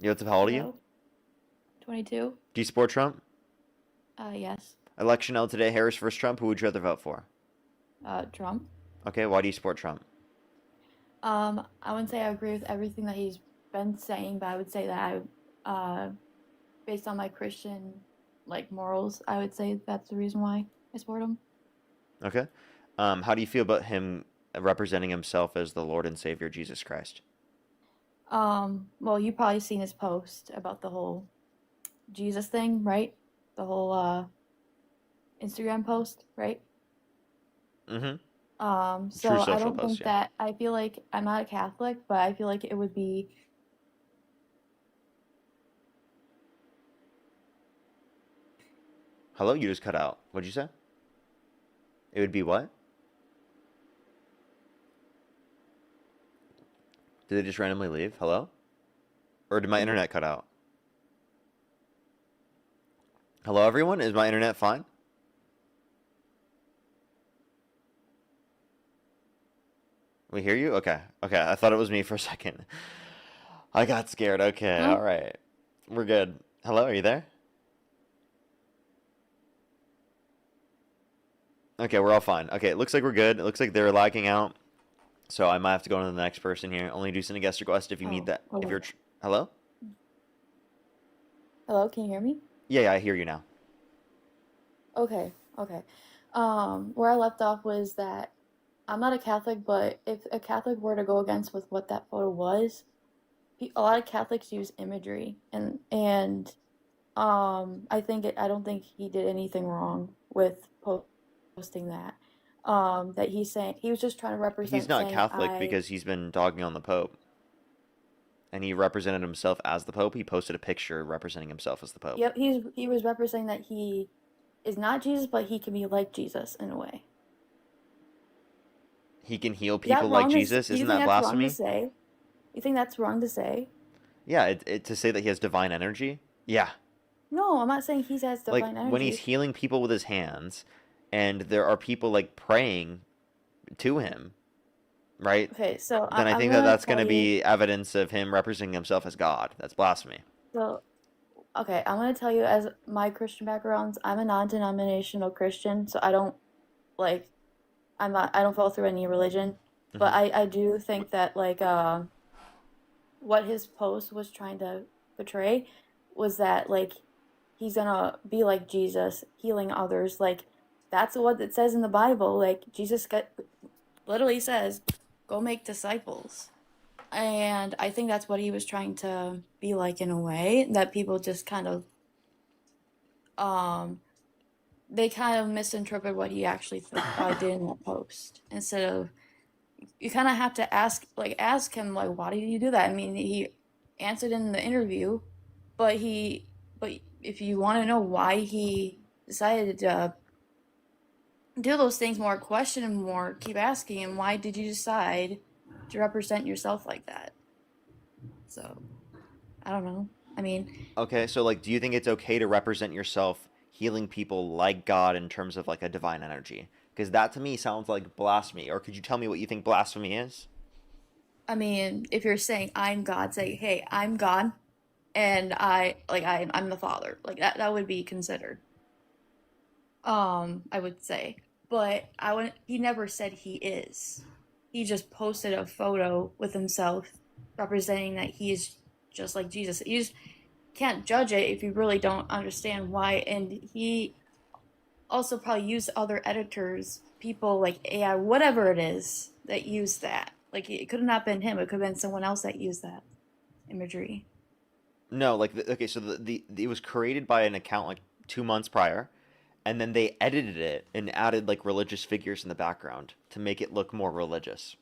Yo, what's up? How old are you? Hello? 22? Do you support Trump? Yes. Election held today, Harris versus Trump. Who would you rather vote for? Trump. Okay, why do you support Trump? I wouldn't say I agree with everything that he's been saying, but I would say that based on my Christian, morals, I would say that's the reason why I support him. Okay. How do you feel about him representing himself as the Lord and Savior Jesus Christ? Well, you probably seen his post about the whole Jesus thing, right? The whole, Instagram post, right? Mm-hmm. True So I social don't post, think yeah. that, I feel like I'm not a Catholic, but I feel like it would be, Hello, you just cut out. What'd you say? It would be what? Did they just randomly leave? Hello? Or did my internet cut out? Hello, everyone? Is my internet fine? We hear you? Okay. Okay, I thought it was me for a second. I got scared. Okay, huh? all right. We're good. Hello, are you there? Okay, we're all fine. Okay, it looks like we're good. It looks like they're lagging out. So I might have to go on to the next person here. Only do send a guest request if you need Oh, that. If okay. you're hello? Hello, can you hear me? Yeah, yeah, I hear you now. Okay, okay. Where I left off was that I'm not a Catholic, but if a Catholic were to go against with what that photo was, a lot of Catholics use imagery, and I don't think he did anything wrong with posting that. That he's saying he was just trying to He's represent not saying Catholic because he's been dogging on the Pope, and he represented himself as the Pope. He posted a picture representing himself as the Pope. yep, he was representing that he is not Jesus, but he can be like Jesus in a way. He can heal Is that people like wrong? Jesus. Do you Isn't think that that's wrong to blasphemy? say? You think that's wrong to say? Yeah, to say that he has divine energy. Yeah, No, I'm not saying he has like divine when he's energy. healing people with his hands, and there are people like praying to him, right? Okay, so Then I I'm think that gonna that's going tell to you. be evidence of him representing himself as God. That's blasphemy. So, okay, I'm gonna tell you as my Christian backgrounds, I'm a non-denominational Christian, so I don't like I don't follow through any religion, but Hmm. I do think that what his post was trying to portray was that he's gonna be like Jesus, healing others. Like that's what it says in the Bible. Like literally says, "Go make disciples." And I think that's what he was trying to be like in a way that people just kind of um they kind of misinterpret what he actually did in that post instead of you kind of have to ask him like why did you do that. I mean, he answered in the interview, but if you want to know why he decided to do those things more, question him more, keep asking him why did you decide to represent yourself like that. So I don't know. I mean, Okay, so like, do you think it's okay to represent yourself healing people like God in terms of like a divine energy? Because that to me sounds like blasphemy. Or could you tell me what you think blasphemy is? if you're saying I'm God, say, "Hey, I'm God, and I'm the Father," like that would be considered. I would say, but I would. He never said he is. He just posted a photo with himself, representing that he's just like Jesus. You just can't judge it if you really don't understand why. And he also probably used other editors, people like AI, whatever it is that use that. Like it could have not been him. It could have been someone else that used that imagery. No, like okay, so it was created by an account like 2 months prior, and then they edited it and added like religious figures in the background to make it look more religious.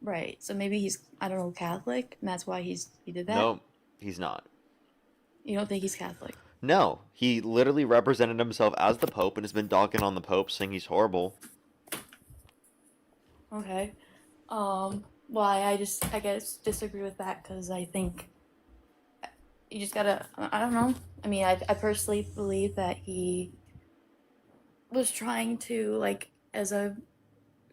Right. So maybe he's I don't know Catholic, and that's why he did that. No, he's not. You don't think he's Catholic? No, he literally represented himself as the Pope and has been dogging on the Pope, saying he's horrible. Okay. Why I guess disagree with that because I think you just gotta. I don't know. I mean, I personally believe that he was trying to as a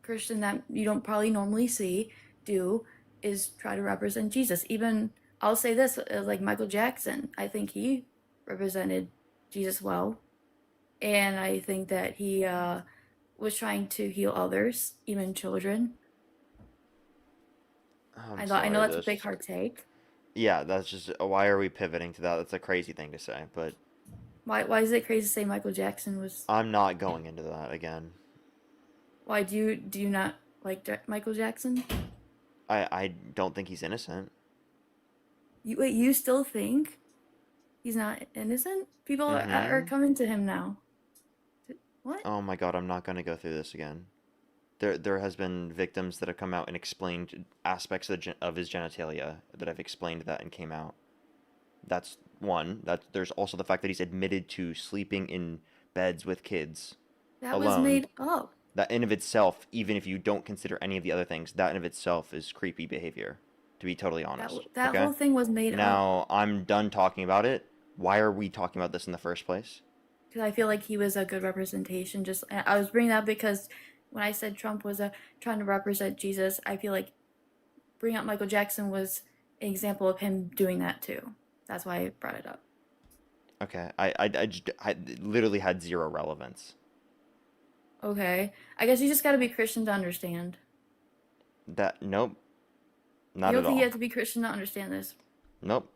Christian that you don't probably normally see do is try to represent Jesus. Even I'll say this, like Michael Jackson, I think he represented Jesus well, and I think that he was trying to heal others, even children. I'm I know sorry. that's a big This. hard take. Yeah, that's just why are we pivoting to that? That's a crazy thing to say, but Why is it crazy to say Michael Jackson was? I'm not going into that again. Why do you not like Michael Jackson? I don't think he's innocent. You still think he's not innocent? People are Mm-hmm. coming to him now. What? Oh my God, I'm not going to go through this again. There has been victims that have come out and explained aspects of his genitalia that have explained that and came out. That's one. That there's also the fact that he's admitted to sleeping in beds with kids That was alone. made up. That in of itself, even if you don't consider any of the other things, that in of itself is creepy behavior, to be totally honest. That Okay? whole thing was made up. Now, I'm done talking about it. Why are we talking about this in the first place? Because I feel like he was a good representation. Just I was bringing that up because when I said Trump was trying to represent Jesus, I feel like bringing up Michael Jackson was an example of him doing that too. That's why I brought it up. Okay, I literally had zero relevance. Okay, I guess you just got to be Christian to understand. That, nope, You not don't at think you all. have to be Christian to understand this? Nope,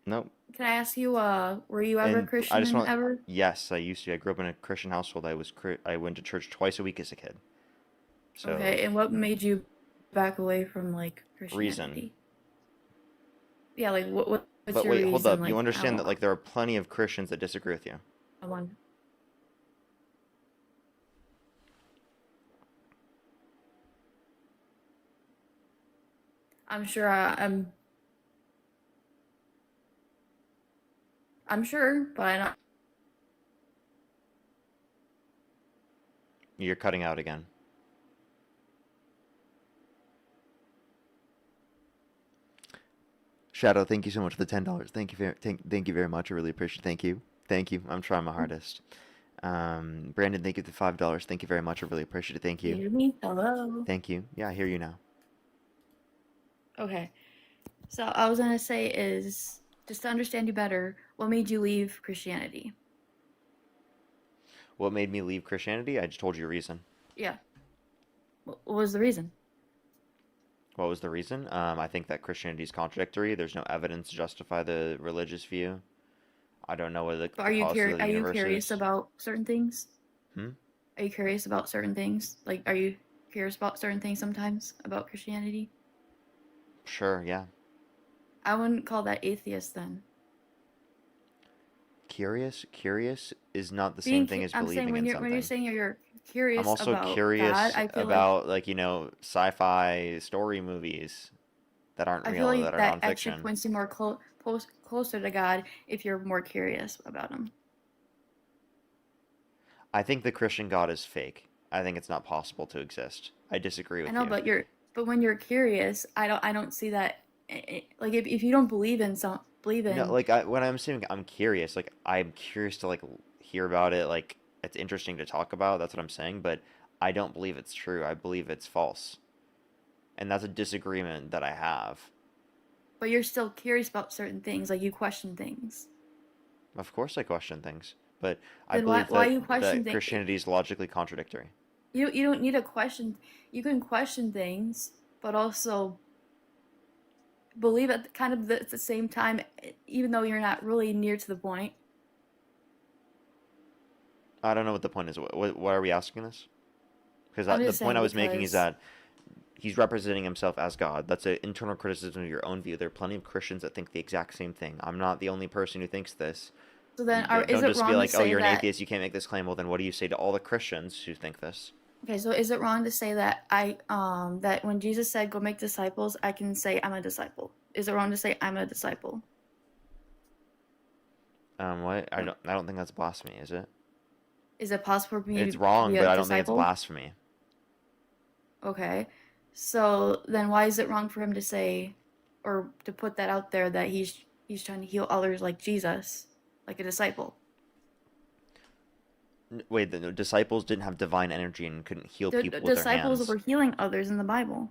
nope. Can I ask you, were you ever And I just Christian want, ever? yes, I used to. I grew up in a Christian household. I went to church twice a week as a kid. So, Okay, and what made you back away from like reason. Christianity? Yeah, like what's But your wait, hold reason? up. You Like understand that like there are plenty of Christians that disagree with you. I want. I'm sure I'm sure, but I don't. You're cutting out again. Shadow, thank you so much for the $10. Thank you very much. I really appreciate it. Thank you. I'm trying my hardest. Brandon, thank you for the $5. Thank you very much. I really appreciate it. Thank You you. hear me? Hello. Thank you. Yeah, I hear you now. Okay. So I was gonna say is just to understand you better, what made you leave Christianity? What made me leave Christianity? I just told you a reason. Yeah. What was the reason? What was the reason? I think that Christianity is contradictory. There's no evidence to justify the religious view. I don't know what But the cause of the are you universe curious is. about certain things? Hmm? Are you curious about certain things? Like, are you curious about certain things sometimes about Christianity? Sure, yeah. I wouldn't call that atheist then. Curious? Curious is not the same thing as I'm saying believing in when you're something. saying you're I'm curious also about God, curious I feel like about, like, sci-fi story movies that aren't I feel real, that like are that actually nonfiction. points you more closer to God if you're more curious about Him. I think the Christian God is fake. I think it's not possible to exist. I disagree I with know, you. but when you're curious, I don't see that. Like if you don't believe in believe No, in like when I'm saying I'm curious, like I'm curious to like hear about it, like it's interesting to talk about. That's what I'm saying, but I don't believe it's true. I believe it's false. And that's a disagreement that I have. but you're still curious about certain things, like you question things. Of course I question things, but I Then believe why that you question things? Christianity is logically contradictory. You don't need to question. You can question things, but also believe at the same time, even though you're not really near to the point. I don't know what the point is. What are we asking this? Because I'm the just point I saying was making is because that he's representing himself as God. That's an internal criticism of your own view. There are plenty of Christians that think the exact same thing. I'm not the only person who thinks this. so then is Don't it just be wrong to like, oh, say you're an that? atheist, you can't make this claim. Well, then what do you say to all the Christians who think this? Okay, so is it wrong to say that that when Jesus said go make disciples, I can say I'm a disciple? Is it wrong to say I'm a disciple? What? Like, I don't think that's blasphemy, is it? is it possible for me It's to wrong, be a but I don't think it's disciple? blasphemy. Okay. So then why is it wrong for him to say or to put that out there that he's trying to heal others like Jesus, like a disciple? Wait, the disciples didn't have divine energy and couldn't heal The people with their disciples hands. were healing others in the Bible.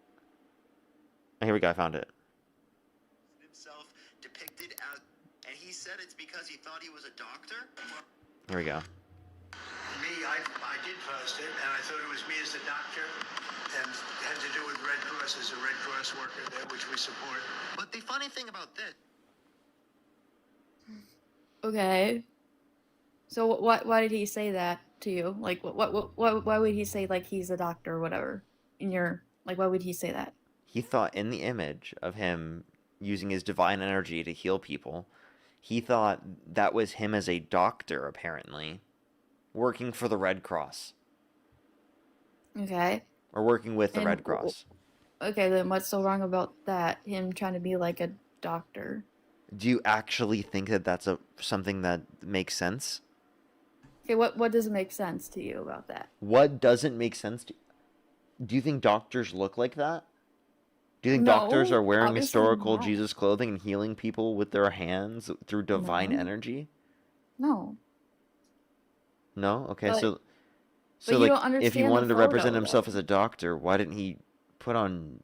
Here we go. I found it. Himself depicted as, and he said it's because he thought he was a doctor. Here we go. Me, I did post it, and I thought it was me as the doctor, and it had to do with Red Cross as a Red Cross worker there, which we support. But the funny thing about this, Okay. So why did he say that to you? Like why would he say like he's a doctor or whatever? In your like why would he say that? He thought in the image of him using his divine energy to heal people, he thought that was him as a doctor, apparently, working for the Red Cross Okay. or working with the And Red Cross. okay, then what's so wrong about that? Him trying to be like a doctor. Do you actually think that that's something that makes sense? Okay, what doesn't make sense to you about that? What doesn't make sense to Do you think doctors look like that? Do you think doctors No, are wearing obviously historical not. Jesus clothing and healing people with their hands through divine No. energy? No. No? Okay, But so you like don't if he understand the wanted to represent photo himself though. as a doctor, why didn't he put on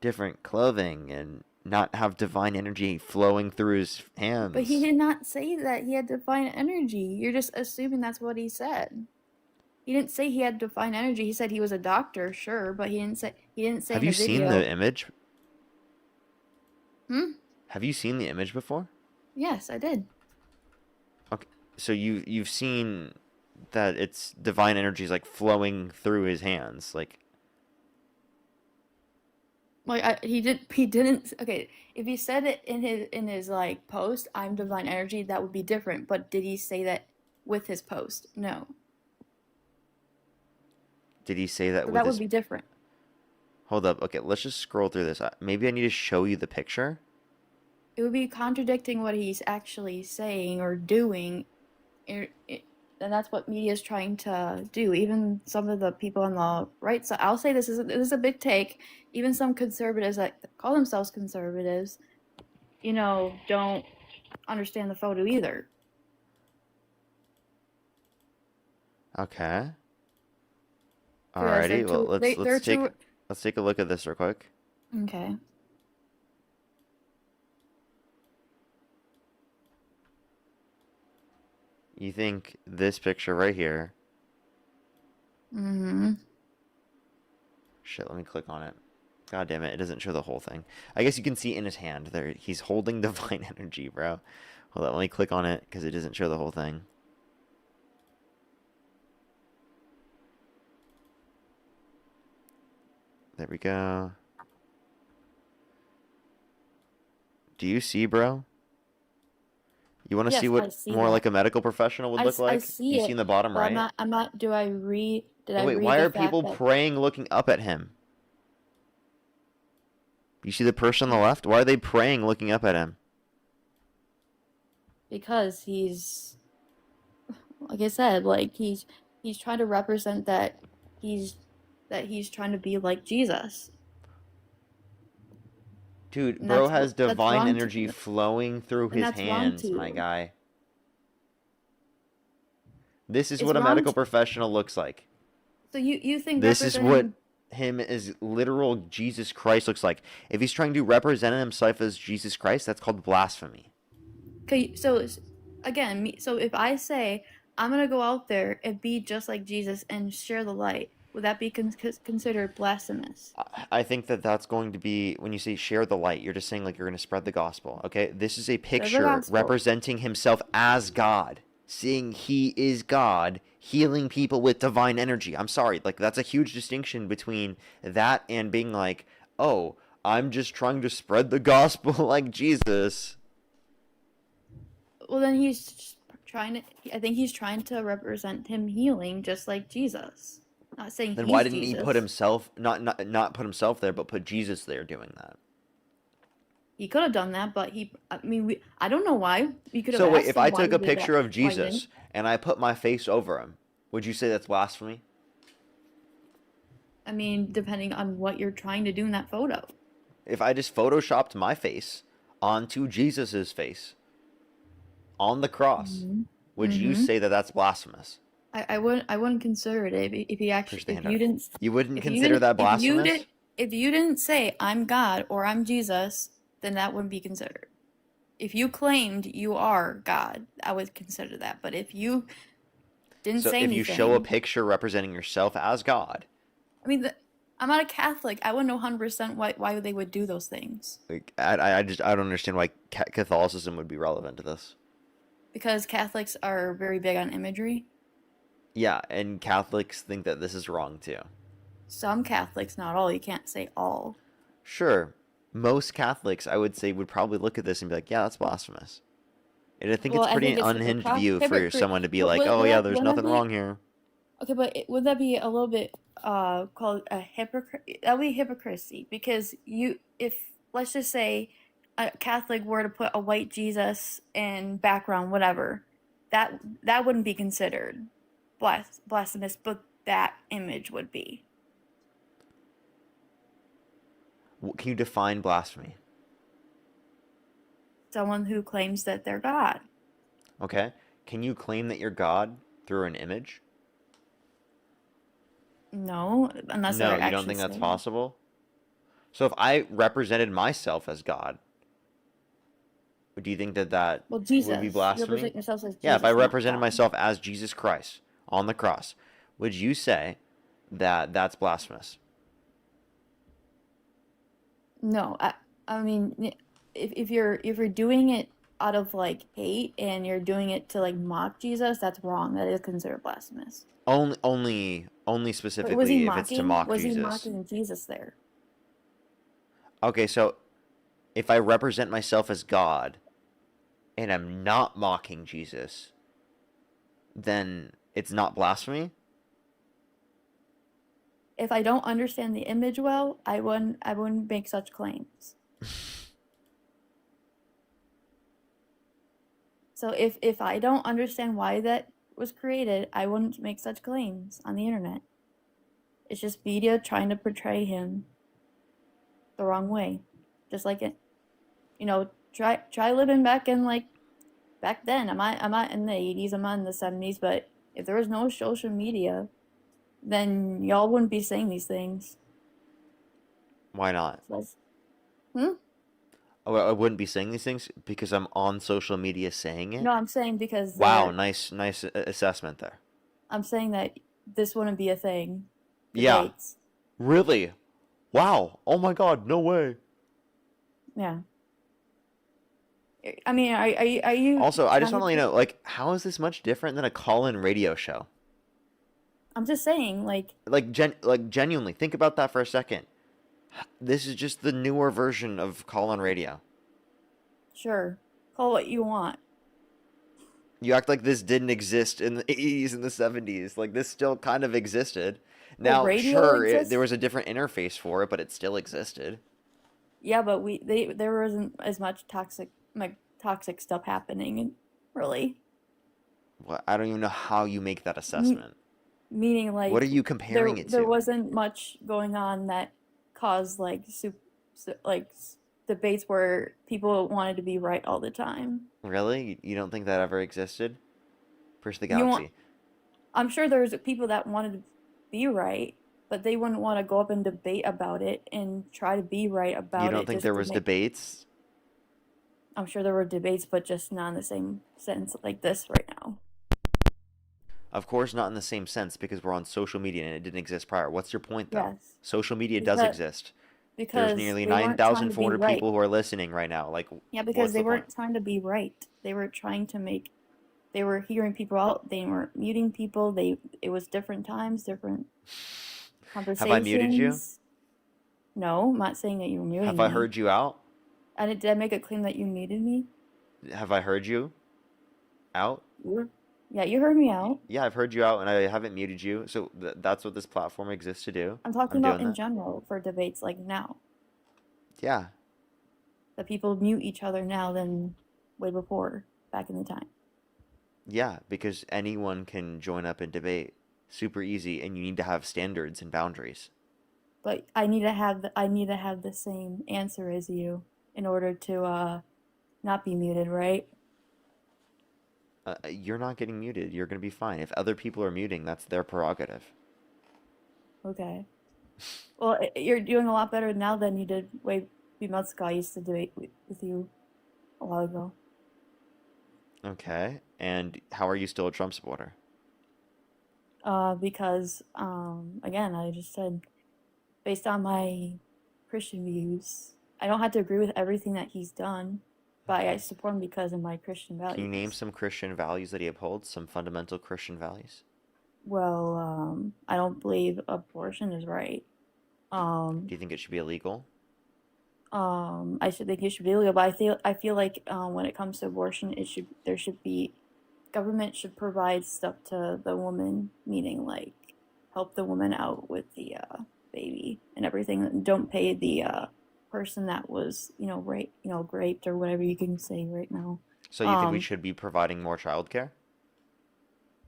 different clothing and not have divine energy flowing through his But he hands? did not say that he had divine energy. You're just assuming that's what he said. He didn't say he had divine energy. He said he was a doctor, sure, but he didn't say Have in you the seen video. the image? Hmm? Have you seen the image before? Yes, I did. Okay, so you've seen that it's divine energy is like flowing through his hands, like Like he didn't okay, if he said it in his like post, I'm divine energy, that would be different. But did he say that with his post? No. did he say that So with that would his be different. Hold up. Okay, let's just scroll through this. Maybe I need to show you the picture. It would be contradicting what he's actually saying or doing. And that's what media is trying to do. Even some of the people on the right side, I'll say this is a big take. Even some conservatives that call themselves conservatives, don't understand the photo either. Okay. Because Alrighty. Well, they're too. let's take a look at this real quick. Okay. You think this picture right here? Mm-hmm. Shit, let me click on it. God damn it, it doesn't show the whole thing. I guess you can see in his hand there. He's holding divine energy, bro. Hold on, let me click on it because it doesn't show the whole thing. There we go. Do you see, bro? You want to Yes, see I what see more that. like a medical professional would look I like? see You it, see in the bottom but right? I'm not. Did I read Wait, the why are fact people that praying looking up at him? You see the person on the left? Why are they praying looking up at him? because he's like I said, like he's trying to represent that he's trying to be like Jesus. Dude, And bro has that's divine wrong energy flowing through and his that's wrong to hands, my you. guy. This is It's what a wrong medical to, professional looks like. so you think This is what representing him as literal Jesus Christ looks like. If he's trying to represent himself as Jesus Christ, that's called blasphemy. okay, again, so if I say I'm gonna go out there and be just like Jesus and share the light, would that be considered blasphemous? I think that that's going to be, when you say share the light, you're just saying like you're going to spread the gospel, okay? This is a Share the picture gospel. representing himself as God, seeing he is God, healing people with divine energy. I'm sorry, like that's a huge distinction between that and being like, oh, I'm just trying to spread the gospel like Jesus. Well, then he's just trying to. I think he's trying to represent him healing just like Jesus. Not saying Then why he's didn't he put Jesus. himself, not put himself there, but put Jesus there doing that? He could have done that, but I mean, I don't know why. You could have So wait, asked if him I why took he a did that. picture of Why he didn't. Jesus and I put my face over him, would you say that's blasphemy? I mean, depending on what you're trying to do in that photo. If I just photoshopped my face onto Jesus's face on the cross, Mm-hmm. would you Mm-hmm. say that that's blasphemous? I wouldn't consider it if you Push actually the if hand you up. didn't You wouldn't if you consider didn't that if you blasphemous? did if you didn't say I'm God or I'm Jesus, then that wouldn't be considered. If you claimed you are God, I would consider that. But if you didn't So say if you show a anything, picture representing yourself as God, I mean, I'm not a Catholic. I wouldn't know 100% why they would do those things. like I don't understand why Catholicism would be relevant to this. Because Catholics are very big on imagery. Yeah, and Catholics think that this is wrong too. Some Catholics, not all. You can't say all. Sure, most Catholics, I would say, would probably look at this and be like, yeah, that's blasphemous. And I think Well, it's I pretty think it's unhinged view for hypocrite. someone to be like, oh yeah, there's nothing wrong here. Okay, but would that be a little bit called a hypocrite? That would be hypocrisy because if let's just say a Catholic were to put a white Jesus in background, whatever, that wouldn't be considered blasphemous, but that image would be. Can you define blasphemy? Someone who claims that they're God. Okay, can you claim that you're God through an image? No, unless No, they're you don't actually think that's saying. possible? So if I represented myself as God, do you think that Well, would Jesus. be You blasphemy? represent yourself as Jesus. Yeah, if I not represented God. myself as Jesus Christ on the cross, would you say that that's blasphemous? No, I mean, if you're doing it out of like hate and you're doing it to like mock Jesus, that's wrong. That is considered blasphemous. Only But was he specifically if it's to mocking? mock Was he Jesus. mocking Jesus there? Okay, so if I represent myself as God and I'm not mocking Jesus, then it's not blasphemy? If I don't understand the image well, I wouldn't make such claims. So if I don't understand why that was created, I wouldn't make such claims on the internet. It's just media trying to portray him the wrong way. Just like it, try living back in like back then. I'm not in the 80s, I'm not in the 70s, but if there was no social media, then y'all wouldn't be saying these things. Why not? So hmm? Oh, I wouldn't be saying these things because I'm on social media saying it? No, I'm saying because Wow, nice assessment there. I'm saying that this wouldn't be a thing. Yeah. Debates. Really? Wow. Oh my God, no way. Yeah. I mean, are you Also, I just trying want to let you to? know, like, how is this much different than a call-in radio show? I'm just saying, like, Like, genuinely, think about that for a second. This is just the newer version of call-in radio. sure, call what you want. You act like this didn't exist in the 80s and the 70s. Like, this still kind of existed. Well, Now, radio sure, exists. there was a different interface for it, but it still existed. Yeah, but there wasn't as much toxic stuff happening, really. Well, I don't even know how you make that assessment. Meaning, What like, are you comparing it there to? wasn't much going on that caused like debates where people wanted to be right all the time. Really? You don't think that ever existed? First the You want, Galaxy. I'm sure there's people that wanted to be right, but they wouldn't want to go up and debate about it and try to be right You about don't it think just there to was make. debates? I'm sure there were debates, but just not in the same sense like this right now. Of course, not in the same sense because we're on social media and it didn't exist prior. What's your point, though? Yes, Social media does because exist. There's because nearly they weren't trying to be 9,400 right. people who are listening right now. Like, Yeah, because what's they the point? weren't trying to be right. They were trying to make. They were hearing people out. They weren't muting people. It was different times, different Have I muted you? conversations. No, I'm not saying that you were muting Have I me. heard you out? Did I make a claim that you muted me? Have I heard you out? Yeah, you heard me out. Yeah, I've heard you out and I haven't muted you. So that's what this platform exists to do. I'm talking I'm about doing in that. general for debates like now. Yeah. That people mute each other now than way before, back in the time. Yeah, because anyone can join up and debate. Super easy, and you need to have standards and boundaries. But I need to have the same answer as you in order to not be muted, right? You're not getting muted. You're going to be fine. If other people are muting, that's their prerogative. Okay. Well, you're doing a lot better now than you did way a few months ago. I used to debate with you a while ago. Okay. And how are you still a Trump supporter? Because again, I just said based on my Christian views, I don't have to agree with everything that he's done, but I Okay. support him because of my Christian Can you name values. some Christian values that he upholds? Some fundamental Christian values? Well, I don't believe abortion is right. Um, Do you think it should be illegal? I should think it should be illegal, but I feel like when it comes to abortion, there should be government should provide stuff to the woman, meaning like help the woman out with the baby and everything. Don't pay the person that was raped or whatever you can say right now. So you think we Um, should be providing more childcare?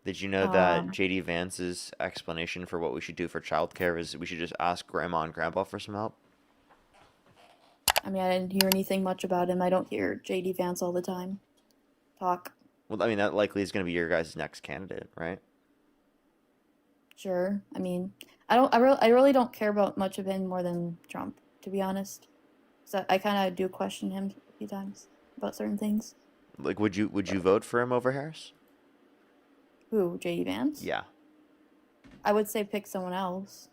Did you know uh, that JD Vance's explanation for what we should do for childcare is we should just ask grandma and grandpa for some help? I mean, I didn't hear anything much about him. I don't hear JD Vance all the time talk. Well, I mean, that likely is going to be your guys' next candidate, right? Sure. I mean, I really don't care about much of him more than Trump, to be honest. So I kind of do question him a few times about certain things. Like, would you vote for him over Harris? Who, JD Vance? Yeah. I would say pick someone else.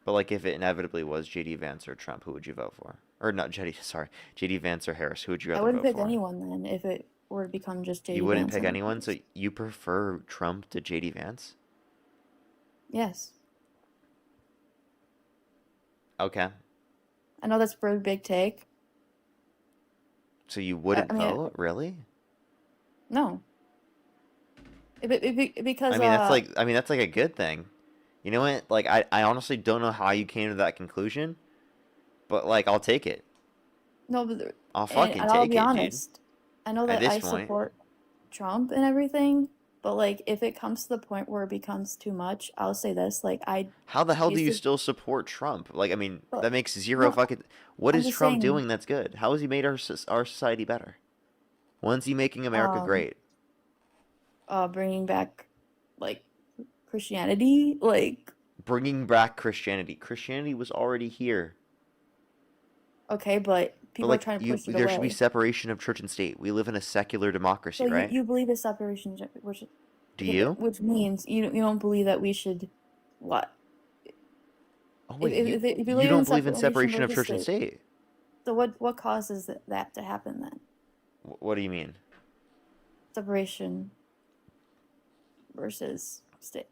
But like, if it inevitably was JD Vance or Trump, who would you vote for? Or not JD, sorry, JD Vance or Harris, who would you I rather wouldn't vote pick for? anyone then if it were to become just You JD wouldn't Vance pick and anyone, so Harris. you prefer Trump to JD Vance? Yes. Okay. I know that's a pretty big take. So you I wouldn't mean, vote? Really? no. Because I mean, that's like a good thing. You know what? Like, I honestly don't know how you came to that conclusion, but like, I'll take it. no, I'll and fucking I'll take be it, dude. honest. I know At that this I point, support Trump and everything, but like if it comes to the point where it becomes too much, I'll say this, like I how the hell do used you to, still support Trump? Like, I mean, but that makes zero no, fucking. What I'm is just Trump saying, doing that's good? How has he made our society better? When's he making America um, great? bringing back like Christianity, like Bringing back Christianity. Christianity was already here. okay, but But people are like, trying to push it there should be away. separation of church and state. We live in a secular So democracy, you right? you believe in separation, Do you? which means you don't believe that we should what Oh if wait, if, if you you believe in don't believe in separation separation of versus church and state, state? so what causes that to happen then? What do you mean? Separation versus state.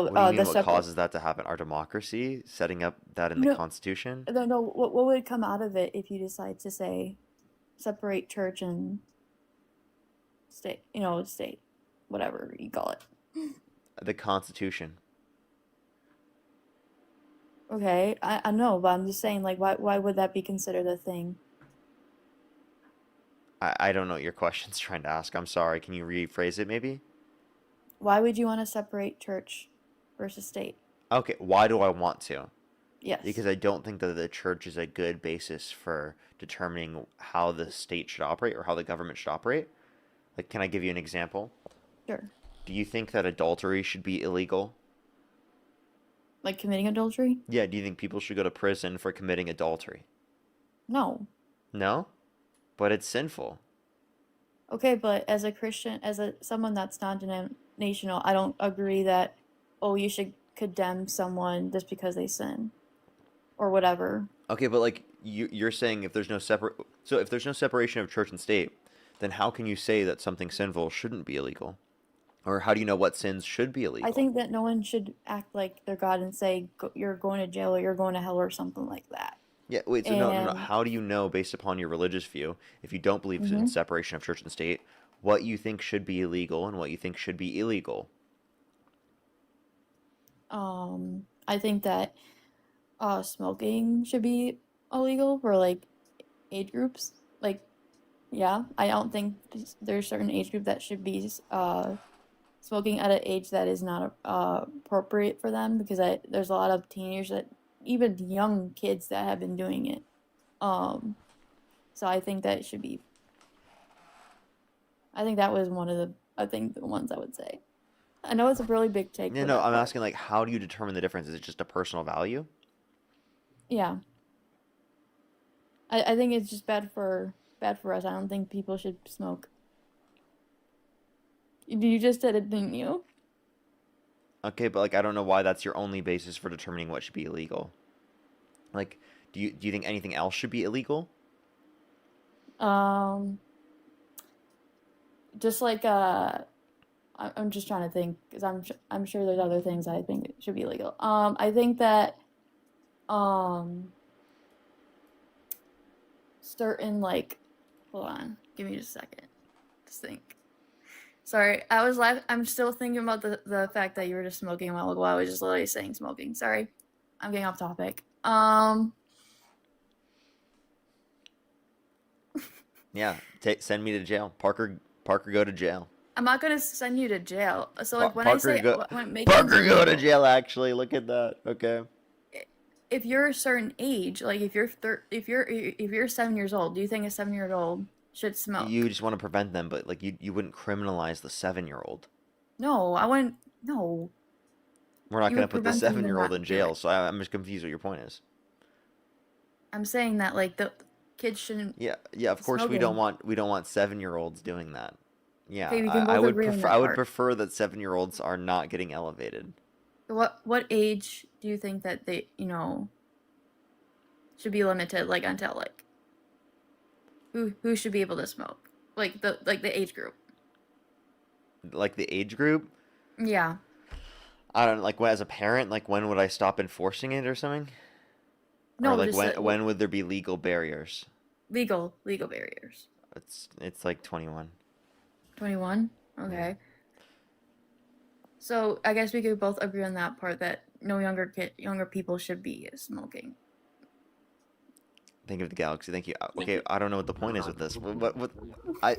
What do you The mean? What separate. causes that to happen? Our democracy, setting up that in the No, Constitution. no, no. What would come out of it if you decide to say separate church and state? State, whatever you call it. The Constitution. Okay, I know, but I'm just saying, like, why would that be considered a thing? I don't know what your question's trying to ask. I'm sorry. Can you rephrase it maybe? Why would you want to separate church versus state? Okay, why do I want to? Yes, Because I don't think that the church is a good basis for determining how the state should operate or how the government should operate. Like, can I give you an example? sure. Do you think that adultery should be illegal? Like committing adultery? Yeah, do you think people should go to prison for committing adultery? No. No? But it's sinful. Okay, but as a Christian, as a someone that's non-denominational, I don't agree that, oh, you should condemn someone just because they sin or whatever. Okay, but like you're saying if there's no if there's no separation of church and state, then how can you say that something sinful shouldn't be illegal? Or how do you know what sins should be I illegal? think that no one should act like they're God and say you're going to jail or you're going to hell or something like that. Yeah, wait, so no. And How do you know based upon your religious view, if you don't believe in mhm, separation of church and state, what you think should be illegal and what you think should be illegal? I think that smoking should be illegal for like age groups. Like, yeah, I don't think there's certain age group that should be smoking at an age that is not appropriate for them because there's a lot of teenagers that even young kids that have been doing it. Um, so I think that it should be. I think that was one of the ones I would say. I know it's a really big take No, for no, that I'm part. asking like how do you determine the difference? Is it just a personal value? Yeah. I think it's just bad for us. I don't think people should smoke. You just said it, didn't you? Okay, but like I don't know why that's your only basis for determining what should be illegal. Like, do you think anything else should be illegal? Um, just like I'm just trying to think because I'm sure there's other things I think should be illegal. I think that um certain like hold on, give me just a second. Just think. Sorry, I'm still thinking about the fact that you were just smoking a while ago. I was just literally saying smoking. Sorry, I'm getting off topic. Yeah, send me to jail. Parker, go to jail. I'm not gonna send you to jail. So like when I Parker say go. when making Parker go to illegal, jail. Actually, look at that. Okay. if you're a certain age, like if you're 7 years old, do you think a 7 year old should You smoke? just want to prevent them, but like you wouldn't criminalize the 7-year-old. No, I wouldn't. No, We're not you gonna would put the prevent them to 7-year-old not in do jail. it. So I'm just confused what your point is. I'm saying that like the kids shouldn't Yeah, yeah. Of be course, smoking. we don't want 7-year-olds doing that. Yeah, Okay, we can both agree on I that would part. prefer that 7-year-olds are not getting elevated. What age do you think that they should be limited like until like who should be able to smoke like the age group? Like the age group, Yeah, I don't like when as a parent, like when would I stop enforcing it or something? Or no, like just when would there be legal barriers? legal barriers. It's like 21. 21. Yeah. Okay. So I guess we could both agree on that part that no younger people should be smoking. Think of the galaxy. Thank you. Okay, I don't know what the point is with this. What I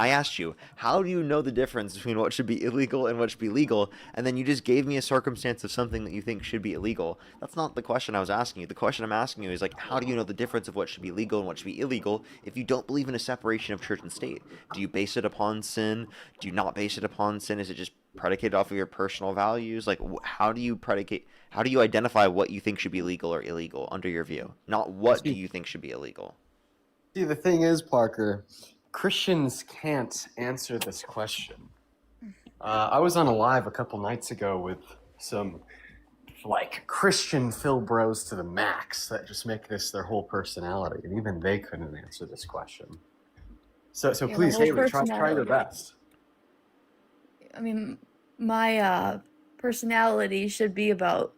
asked you, how do you know the difference between what should be illegal and what should be legal? And then you just gave me a circumstance of something that you think should be illegal. That's not the question I was asking you. The question I'm asking you is like, how do you know the difference of what should be legal and what should be illegal if you don't believe in a separation of church and state? Do you base it upon sin? Do you not base it upon sin? Is it just predicated off of your personal values? Like, how do you predicate? How do you identify what you think should be legal or illegal under your view? Not what do you think should be illegal. See, the thing is, Parker, Christians can't answer this question. I was on a live a couple nights ago with some, like, Christian Phil bros to the max that just make this their whole personality, and even they couldn't answer this question. So Yeah, please, the whole Haley, try your personality. best. I mean, my personality should be about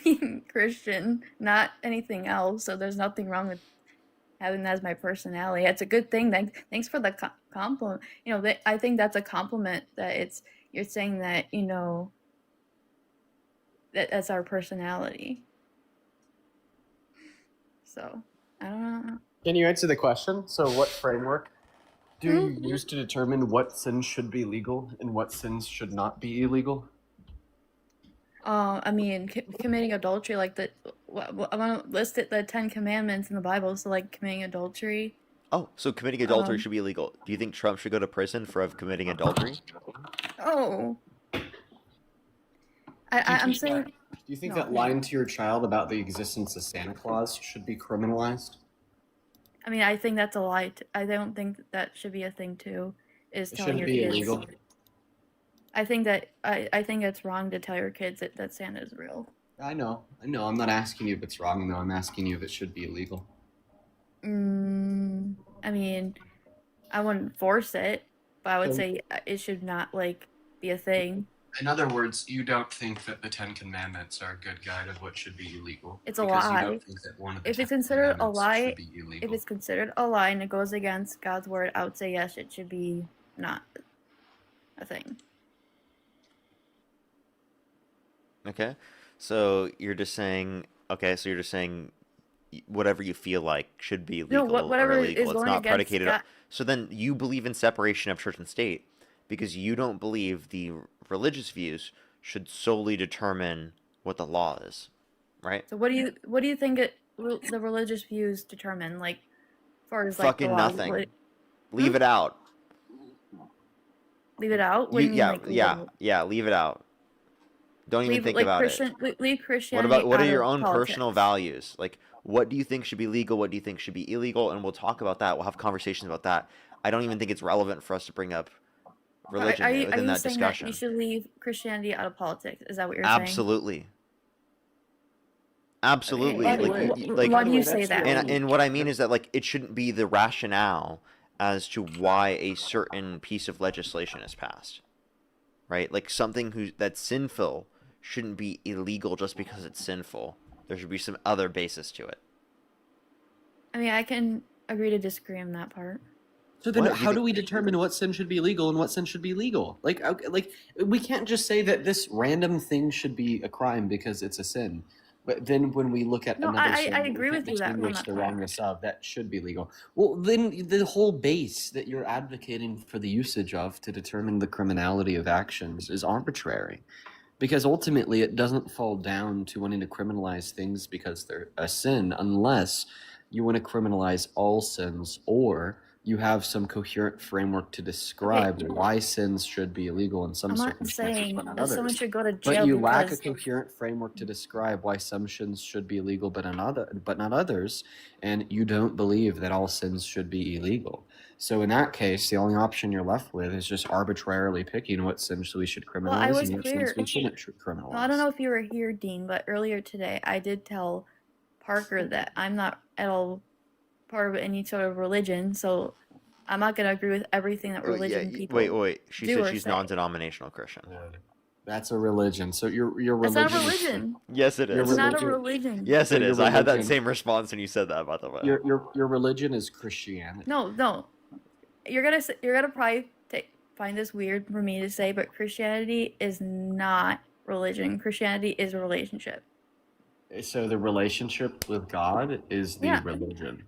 being Christian, not anything else. So there's nothing wrong with having that as my personality. It's a good thing. Thanks for the compliment. I think that's a compliment that you're saying that that's our personality. So I don't know. Can you answer the question? So what framework do you use to determine what sins should be legal and what sins should not be illegal? I mean, committing adultery, like I want to list it, the 10 Commandments in the Bible. So, like committing adultery. Oh, so committing adultery Um, should be illegal. Do you think Trump should go to prison for committing adultery? Oh, I'm saying Do you think no. that lying to your child about the existence of Santa Claus should be criminalized? I mean, I think that's a lie. I don't think that should be a thing too. Is It telling shouldn't your be kids. illegal. I think that I think it's wrong to tell your kids that Santa is real. I know. I'm not asking you if it's wrong, though. I'm asking you if it should be illegal. I mean, I wouldn't force it, but I would say it should not like be a thing. In other words, you don't think that the Ten Commandments are a good guide of what should be illegal? It's a because lie. You don't think that one of the If it's 10 considered a Commandments lie, should be illegal. if it's considered a lie and it goes against God's word, I would say yes, it should be not a thing. Okay. So you're just saying whatever you feel like should be No, legal whatever or is illegal. It's going not against predicated on. God. So then you believe in separation of church and state because you don't believe the religious views should solely determine what the law is, right? So what do you think the religious views determine, like, as far as like the Fucking law? nothing. Leave it out. Leave it out? What do you mean, like, leave it out? Leave it out. Don't even leave think like about it. Leave What Christianity what are out your of own personal politics. values? Like, what do you think should be legal? What do you think should be illegal? And we'll talk about that. We'll have conversations about that. I don't even think it's relevant for us to bring up religion Are within you that saying that you discussion. should leave Christianity out of politics? Is that what you're saying? Absolutely. Okay. Absolutely. By the Like, way, Why do you that's say the that? only- and what I mean is that like it shouldn't be the rationale as to why a certain piece of legislation is passed. Right? Like something that's sinful shouldn't be illegal just because it's sinful. There should be some other basis to it. I mean, I can agree to disagree on that part. So then, What? You how do think- we determine what sin should be legal and what sin should be legal? Like, okay, like we can't just say that this random thing should be a crime because it's a sin. But then, when we look at No, another sin, I we agree can't with you that on distinguish that the part. wrongness of that should be legal. Well, then the whole base that you're advocating for the usage of to determine the criminality of actions is arbitrary, because ultimately it doesn't fall down to wanting to criminalize things because they're a sin, unless you want to criminalize all sins or you have some coherent framework to describe why sins should be illegal in some I'm not circumstances saying but not that someone others. should go to But jail you lack a because coherent framework to describe why some sins should be illegal but not others, and you don't believe that all sins should be illegal. So in that case, the only option you're left with is just arbitrarily picking what sins we should criminalize well, I was and what sins clear. we shouldn't criminalize. Well, I don't know if you were here, Dean, but earlier today I did tell Parker that I'm not at all part of any sort of religion, so I'm not going to agree with everything that religion people. Wait. She do said or she's say. non-denominational Christian. That's a religion. So your It's religion. not a religion. Yes, it Your is. It's not a religion- religion. Yes, So it your is. I had that religion- same response when you said that, by the way. Your religion is Christianity. No. You're gonna probably find this weird for me to say, but Christianity is not religion. Christianity is a relationship. So the relationship with God is the Yeah. religion.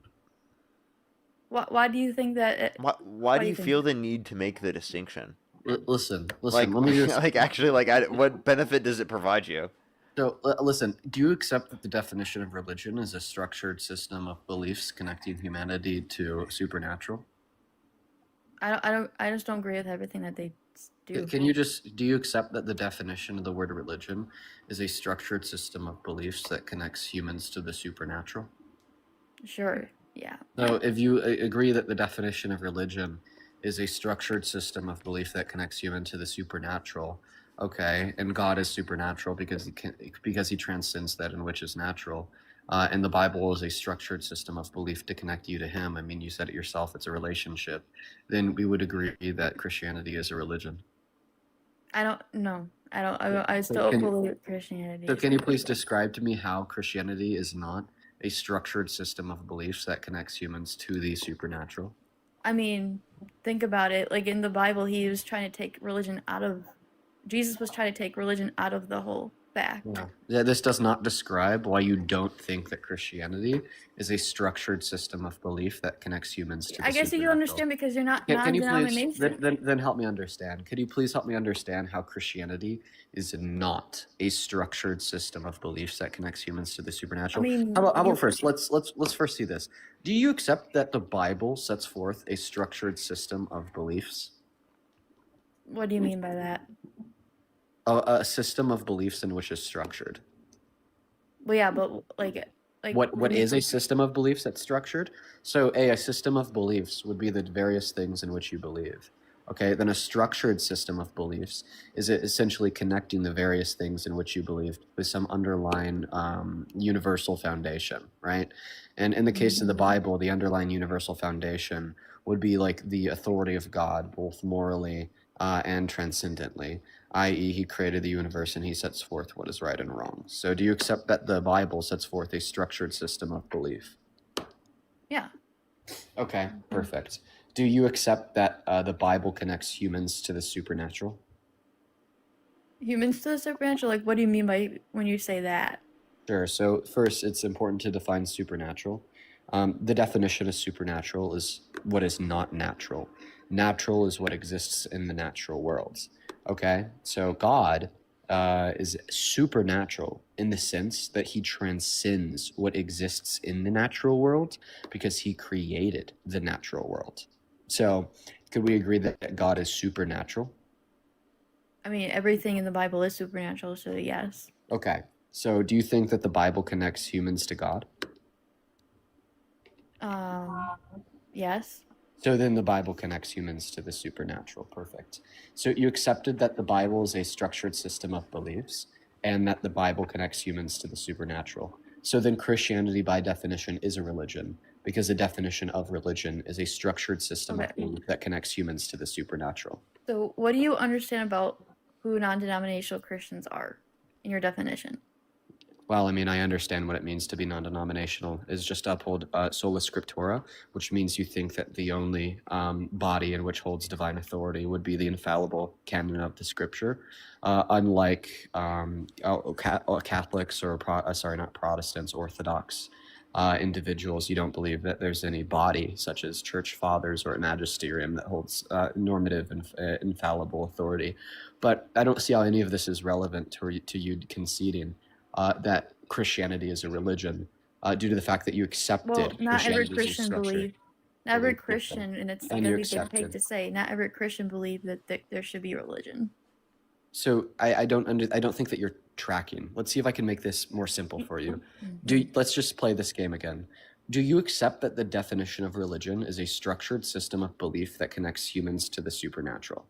Why do you think that? Why do do you you think? feel the need to make the distinction? Listen. Like, Let me just. like actually, what benefit does it provide you? So listen. Do you accept that the definition of religion is a structured system of beliefs connecting humanity to supernatural? I just don't agree with everything that they do. Do you accept that the definition of the word religion is a structured system of beliefs that connects humans to the supernatural? Sure. Yeah. So if you agree that the definition of religion is a structured system of belief that connects human to the supernatural, okay, and God is supernatural because he transcends that in which is natural, and the Bible is a structured system of belief to connect you to Him. I mean, you said it yourself; it's a relationship. Then we would agree that Christianity is a religion. I don't know. I So still can- believe Christianity. So is can you a please religion. describe to me how Christianity is not a structured system of beliefs that connects humans to the supernatural? I mean, think about it. Like in the Bible, he was trying to take religion out of. Jesus was trying to take religion out of the whole fact. Yeah, this does not describe why you don't think that Christianity is a structured system of belief that connects humans to the I guess you supernatural. understand because you're not Can you please non-denomination. then help me understand? Could you please help me understand how Christianity is not a structured system of beliefs that connects humans to the supernatural? mean, how you- about first? Let's first see this. Do you accept that the Bible sets forth a structured system of beliefs? What do you mean by that? A system of beliefs in which is structured. Well, yeah, but like What do you- is a system of beliefs that's structured? So a system of beliefs would be the various things in which you believe. Okay, then a structured system of beliefs is essentially connecting the various things in which you believe with some underlying universal foundation, right? And in the case of the Bible, the underlying universal foundation would be like the authority of God, both morally and transcendently, i.e., He created the universe and He sets forth what is right and wrong. So, do you accept that the Bible sets forth a structured system of belief? Yeah. Okay, perfect. Do you accept that the Bible connects humans to the supernatural? Humans to the supernatural. Like, what do you mean by when you say that? Sure. So, first, it's important to define supernatural. The definition of supernatural is what is not natural. Natural is what exists in the natural world. Okay? So, God is supernatural in the sense that He transcends what exists in the natural world because He created the natural world. So, could we agree that God is supernatural? I mean, everything in the Bible is supernatural, so yes. Okay. So do you think that the Bible connects humans to God? Yes. So then the Bible connects humans to the supernatural. Perfect. So you accepted that the Bible is a structured system of beliefs and that the Bible connects humans to the supernatural. So then Christianity, by definition, is a religion because the definition of religion is a structured system of Okay. belief that connects humans to the supernatural. So, what do you understand about who non-denominational Christians are in your definition? Well, I mean, I understand what it means to be non-denominational is just to uphold sola scriptura, which means you think that the only body in which holds divine authority would be the infallible canon of the scripture, unlike Catholics or not Protestants, Orthodox individuals. You don't believe that there's any body such as church fathers or a magisterium that holds normative and infallible authority. But I don't see how any of this is relevant to you conceding that Christianity is a religion due to the fact that you accepted Well, not every Christianity as a Christian structure. believe. Not every belief system. Christian, and it's And gonna you be big accepted. take to say, not every Christian believe that there should be religion. So I don't think that you're tracking. Let's see if I can make this more simple for you. Let's just play this game again. Do you accept that the definition of religion is a structured system of belief that connects humans to the supernatural?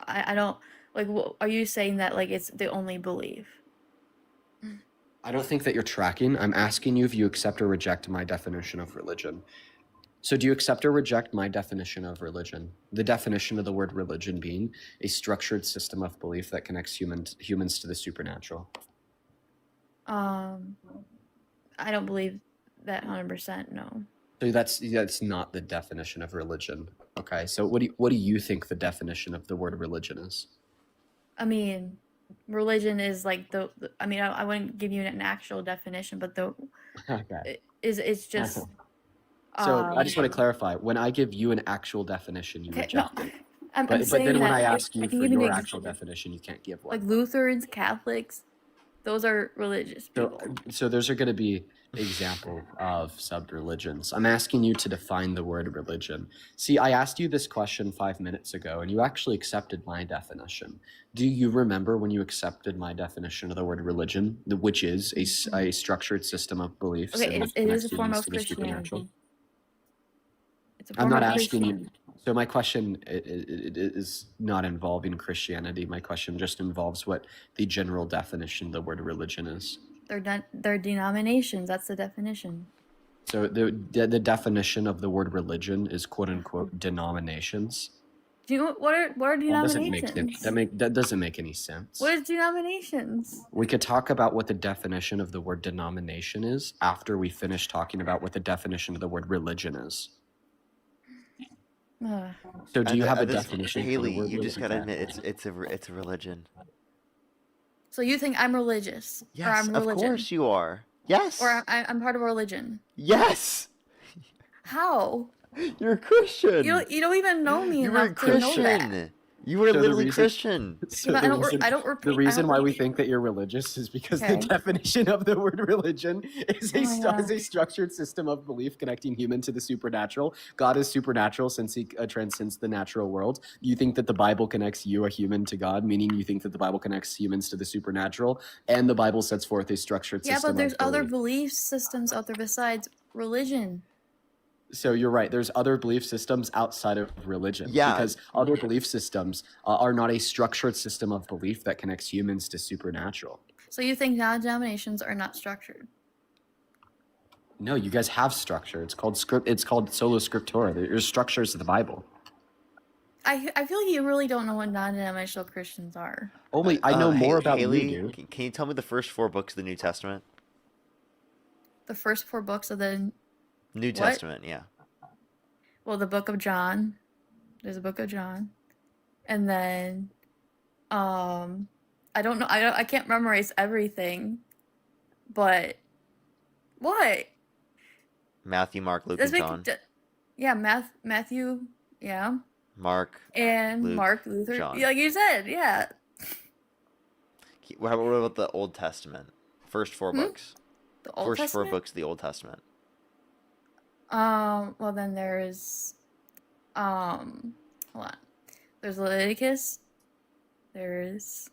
I don't like. Are you saying that like it's the only belief? I don't think that you're tracking. I'm asking you if you accept or reject my definition of religion. So do you accept or reject my definition of religion? The definition of the word religion being a structured system of belief that connects humans to the supernatural. I don't believe that 100%. No. So that's not the definition of religion. Okay. So what do you think the definition of the word religion is? I mean, religion is like I mean, I wouldn't give you an actual definition, but Okay. it's just. So I just want to clarify. When I give you an actual definition, you Okay, reject no, it. I'm But saying then when that I if ask you can for give an your ex- actual definition, you can't give one. like Lutherans, Catholics, those are religious people. So those are going to be example of sub-religions. I'm asking you to define the word religion. See, I asked you this question 5 minutes ago, and you actually accepted my definition. Do you remember when you accepted my definition of the word religion, which is a structured system of beliefs? Okay, in which it is connects a form humans of to the supernatural? Christianity. It's a I'm form not of asking you. Christianity. So my question it is not involving Christianity. My question just involves what the general definition of the word religion is. They're denominations. That's the definition. So the definition of the word religion is quote unquote denominations. Do you know what are denominations? That doesn't make any sense. What is denominations? We could talk about what the definition of the word denomination is after we finish talking about what the definition of the word religion is. So do you have a definition? Haley, for the word you just gotta religion? admit it's a religion. So you think I'm religious? Or Yes, I'm of religion? course you are. Yes. Or I'm part of a religion? Yes. How? You're a Christian. You don't even know me You were a enough to know that. Christian. You were So the literally reason- Christian. So Yeah, but the I don't repeat. the reason I why don't we repeat- think that you're religious is because Okay. the definition of the word religion is Oh my God. is a structured system of belief connecting human to the supernatural. God is supernatural since he transcends the natural world. You think that the Bible connects you, a human, to God, meaning you think that the Bible connects humans to the supernatural, and the Bible sets forth a structured Yeah, system but there's of other belief. belief systems out there besides religion. So you're right. There's other belief systems outside of religion. Yeah. Because other belief systems are not a structured system of belief that connects humans to supernatural. So you think non-denominations are not structured? No, you guys have structure. It's called script. It's called sola scriptura. There's structures of the Bible. I feel like you really don't know what non-denominational Christians are. Only I know more about Haley, you, dude. Can you tell me the first 4 books of the New Testament? The first 4 books of the New Testament, yeah. the book of John. There's a book of John, and then, I don't know. I can't memorize everything, but what? Matthew, Mark, Luke, Let's and make John. yeah, Matthew, yeah, Mark. and Luke, Mark, Luther, John. like you said, yeah. What about the Old Testament? First 4 books. The Old First 4 Testament. books of the Old Testament. Well then there's, hold on. There's Leviticus. There's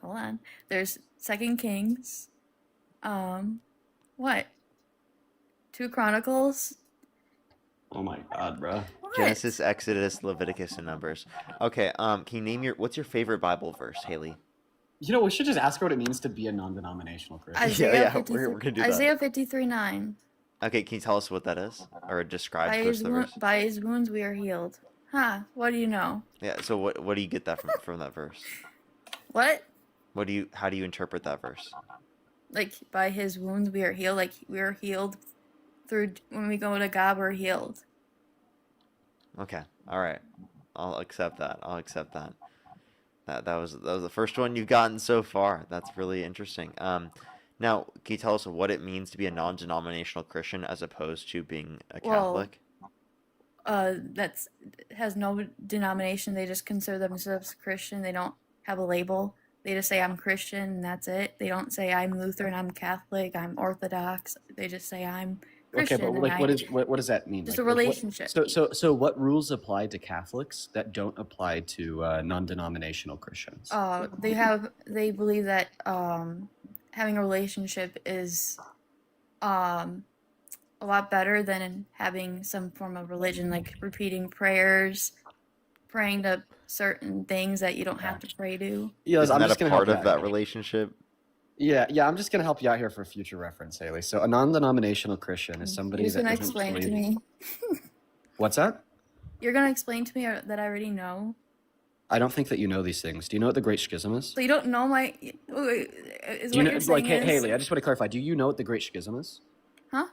hold on. There's Second Kings. What? 2 Chronicles. Oh my god, bro. What? Genesis, Exodus, Leviticus, and Numbers. Okay. Can you name what's your favorite Bible verse, Haley? You know, we should just ask her what it means to be a non-denominational Christian. Isaiah yeah, 53, we're gonna do that. Isaiah 53:9. Okay, can you tell us what that is, or describe By to us his, the verse? by his wounds we are healed. Huh? What do you know? Yeah. So what do you get that from that verse? What? How do you interpret that verse? Like by his wounds we are healed. Like we are healed through when we go to God. We're healed. Okay. All right. I'll accept that. That was the first one you've gotten so far. That's really interesting. Now can you tell us what it means to be a non-denominational Christian as opposed to being a Well, Catholic? That's has no denomination. They just consider themselves Christian. They don't have a label. They just say I'm Christian and that's it. They don't say I'm Lutheran, I'm Catholic, I'm Orthodox. They just say I'm Christian. Okay, but and like, what does that mean? Just Like, a relationship. So what rules apply to Catholics that don't apply to non-denominational Christians? They believe that having a relationship is a lot better than having some form of religion, like repeating prayers, praying to certain things that you don't have to pray to. Yeah, Isn't I'm that just a gonna part help of you out that here. relationship? Yeah, I'm just gonna help you out here for future reference, Haley. So a non-denominational Christian is somebody You're just that gonna doesn't explain to believe. me. What's that? You're gonna explain to me that I already know. I don't think that you know these things. Do you know what the Great Schism is? So you don't know my. Is Do what you know, you're saying like, is, Haley? I just want to clarify. Do you know what the Great Schism is? Huh?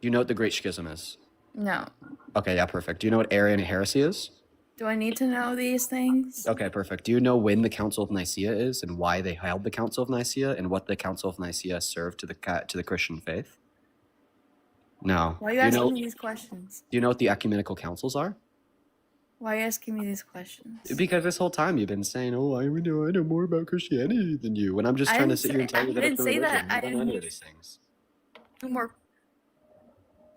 Do you know what the Great Schism is? No. Okay, yeah, perfect. Do you know what Arian heresy is? Do I need to know these things? Okay, perfect. Do you know when the Council of Nicaea is and why they held the Council of Nicaea and what the Council of Nicaea served to the Christian faith? No. Why are you Do you asking know? me these questions? Do you know what the ecumenical councils are? Why are you asking me these questions? Because this whole time you've been saying, "Oh, I know more about Christianity than you," when I'm just I trying to didn't sit here and say- tell you I that it's a didn't say religion. that. You don't know any of these things. Knew more.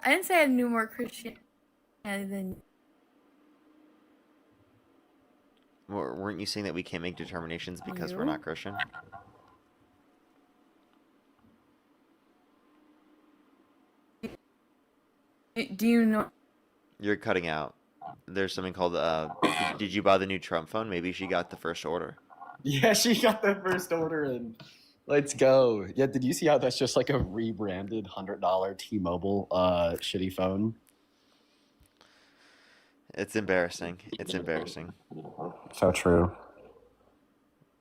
I didn't say I knew more Christianity than. Weren't you saying that we can't make determinations because we're You? not Christian? Do you know? You're cutting out. There's something called did you buy the new Trump phone? Maybe she got the first order. Yeah, she got the first order in. Let's go. Yeah, did you see how that's just like a rebranded $100 T-Mobile shitty phone? It's embarrassing. It's embarrassing. So true.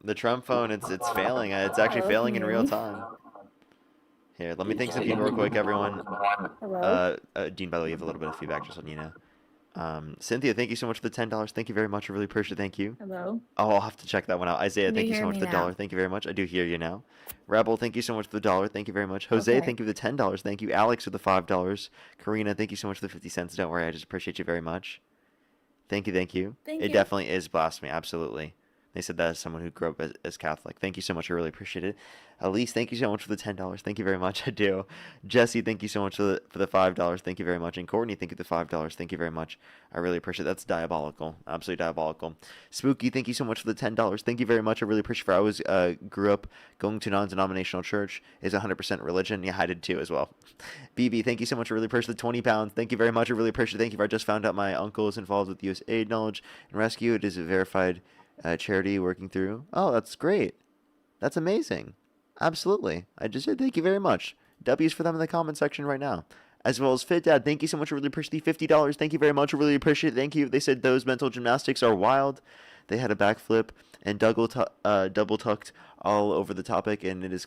The Trump phone, it's failing. It's actually Oh, failing in real me. time. Here, let me thank some people real quick, everyone. Hello. Dean, by the way, you have a little bit of feedback, just letting you know. Cynthia, thank you so much for the $10. Thank you very much. I really appreciate it. Thank you. Hello. Oh, I'll have to check that one out. Isaiah, Can thank you you so hear much for me the now? $1. Thank you very much. I do hear you now. Rebel, thank you so much for the $1. Thank you very much. Jose, Okay. thank you for the $10. Thank you. Alex for the $5. Karina, thank you so much for the 50 cents. Don't worry, I just appreciate you very much. Thank you, thank you. Thank It you. definitely is blasphemy, absolutely. They said that as someone who grew up as Catholic. Thank you so much. I really appreciate it. Elise, thank you so much for the $10. Thank you very much. I do. Jesse, thank you so much for the $5. Thank you very much. And Courtney, thank you for the $5. Thank you very much. I really appreciate it. That's diabolical. Absolutely diabolical. Spooky, thank you so much for the $10. Thank you very much. I really appreciate it. I always grew up going to non-denominational church. Is 100% religion. Yeah, I did too as well. BB, thank you so much. I really appreciate the 20 pounds. Thank you very much. I really appreciate it. Thank you. I just found out my uncle is involved with USAID Knowledge and Rescue. It is a verified charity working through. Oh, that's great. That's amazing. Absolutely. I just said thank you very much. W's for them in the comment section right now. As well as Fit Dad, thank you so much. I really appreciate the $50. Thank you very much. I really appreciate it. Thank you. They said those mental gymnastics are wild. They had a backflip and double tucked all over the topic, and it is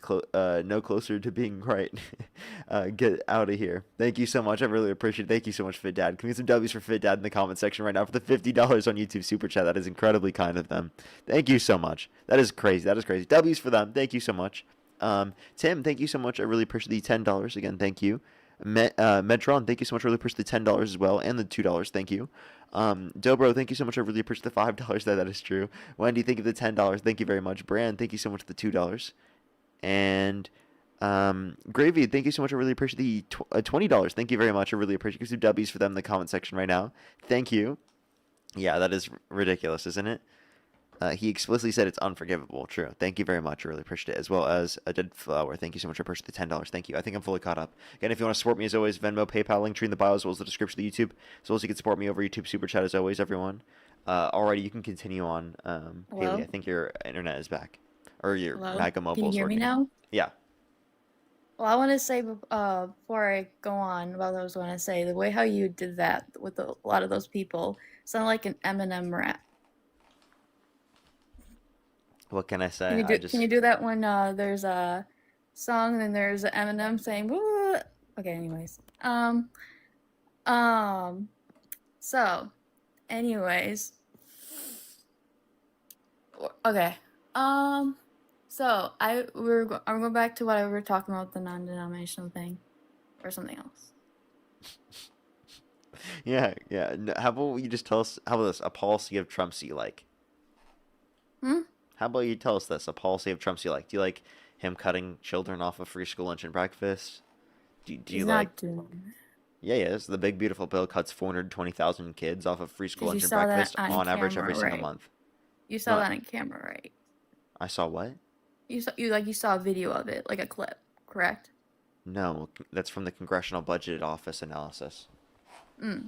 no closer to being right. Get out of here. Thank you so much. I really appreciate it. Thank you so much, Fit Dad. Can we get some W's for Fit Dad in the comment section right now for the $50 on YouTube Super Chat? That is incredibly kind of them. Thank you so much. That is crazy. That is crazy. W's for them. Thank you so much. Tim, thank you so much. I really appreciate the $10. Again, thank you. Metron, thank you so much. I really appreciate the $10 as well, and the $2. Thank you. Dobro, thank you so much. I really appreciate the $5. That is true. Wendy, thank you for the $10. Thank you very much. Brand, thank you so much for the $2. And Gravy, thank you so much. I really appreciate the $20. Thank you very much. I really appreciate it. Some W's for them in the comment section right now. Thank you. Yeah, that is ridiculous, isn't it? He explicitly said it's unforgivable. True. Thank you very much. I really appreciate it. As well as a dead flower. Thank you so much for purchasing the $10. Thank you. I think I'm fully caught up. Again, if you want to support me as always, Venmo, PayPal, link tree in the bio as well as the description of the YouTube. As well as you can support me over YouTube Super Chat as always, everyone. Alrighty, you can continue on. Haley, Hello? I think your internet is back. Or your Hello? MAGA Can mobile you is hear me working. now? Yeah. Well, I want to say before I go on, what I was going to say, the way how you did that with a lot of those people sounded like an Eminem rap. What can I say? Can you I do can you just do that when there's a song and there's Eminem saying "Woo"? Okay, anyways. Um so anyways. Okay. So I'm going back to what I were talking about, the non-denominational thing or something else. yeah, yeah. How about you just tell us how about this? A policy of Trump's you like? Hmm? How about you tell us this? A policy of Trump's you like? Do you like him cutting children off of free school lunch and breakfast? Do you He's like? not doing. Yeah, yes. The big beautiful bill cuts 420,000 kids off of free school Because you lunch and saw that breakfast on on average every camera, single right? month. You saw No, that on camera, right? I saw what? You saw a video of it, like a clip, correct? No, that's from the Congressional Budget Office analysis. Mm.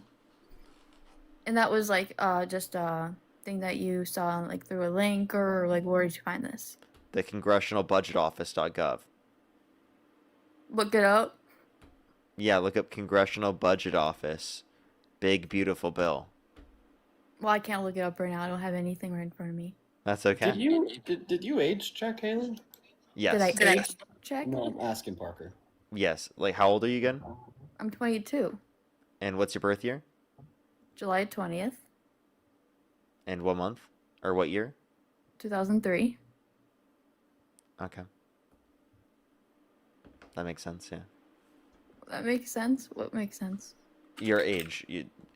And that was like just a thing that you saw like through a link, or like where did you find this? The Congressional Budget Office.gov. Look it up. Yeah, look up Congressional Budget Office. Big beautiful bill. Well, I can't look it up right now. I don't have anything right in front of me. That's okay. Did you age check, Haley? Yes. Did I age check? No, I'm asking Parker. Yes. Like, how old are you again? I'm 22. And what's your birth year? July 20th, And what month? Or what year? 2003. Okay. That makes sense, yeah. That makes sense. What makes sense? Your age.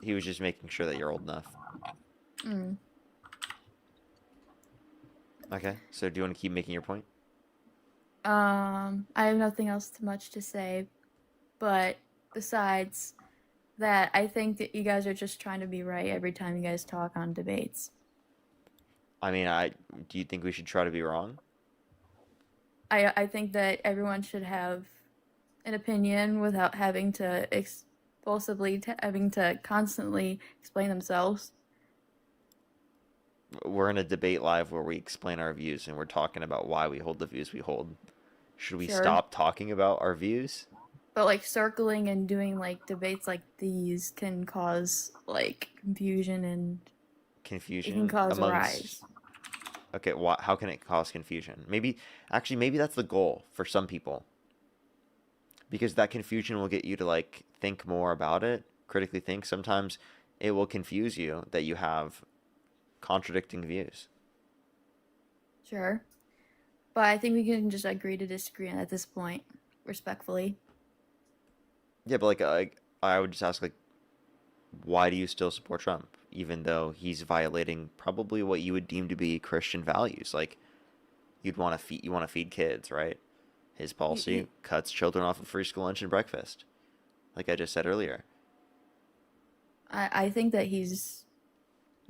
He was just making sure that you're old enough. Mm. Okay. So do you want to keep making your point? I have nothing else too much to say, but besides that, I think that you guys are just trying to be right every time you guys talk on debates. I mean, do you think we should try to be wrong? I think that everyone should have an opinion without having to having to constantly explain themselves. We're in a debate live where we explain our views and we're talking about why we hold the views we hold. Should we Sure. stop talking about our views? But like circling and doing like debates like these can cause like confusion, and it Confusion can cause amongst. rise. Okay, how can it cause confusion? Maybe that's the goal for some people. Because that confusion will get you to like think more about it, critically think. Sometimes it will confuse you that you have contradicting views. Sure. But I think we can just agree to disagree at this point, respectfully. Yeah, but like I would just ask like, why do you still support Trump, even though he's violating probably what you would deem to be Christian values? Like, you want to feed kids, right? His policy cuts children off of free school lunch and breakfast, like I just said earlier. I think that he's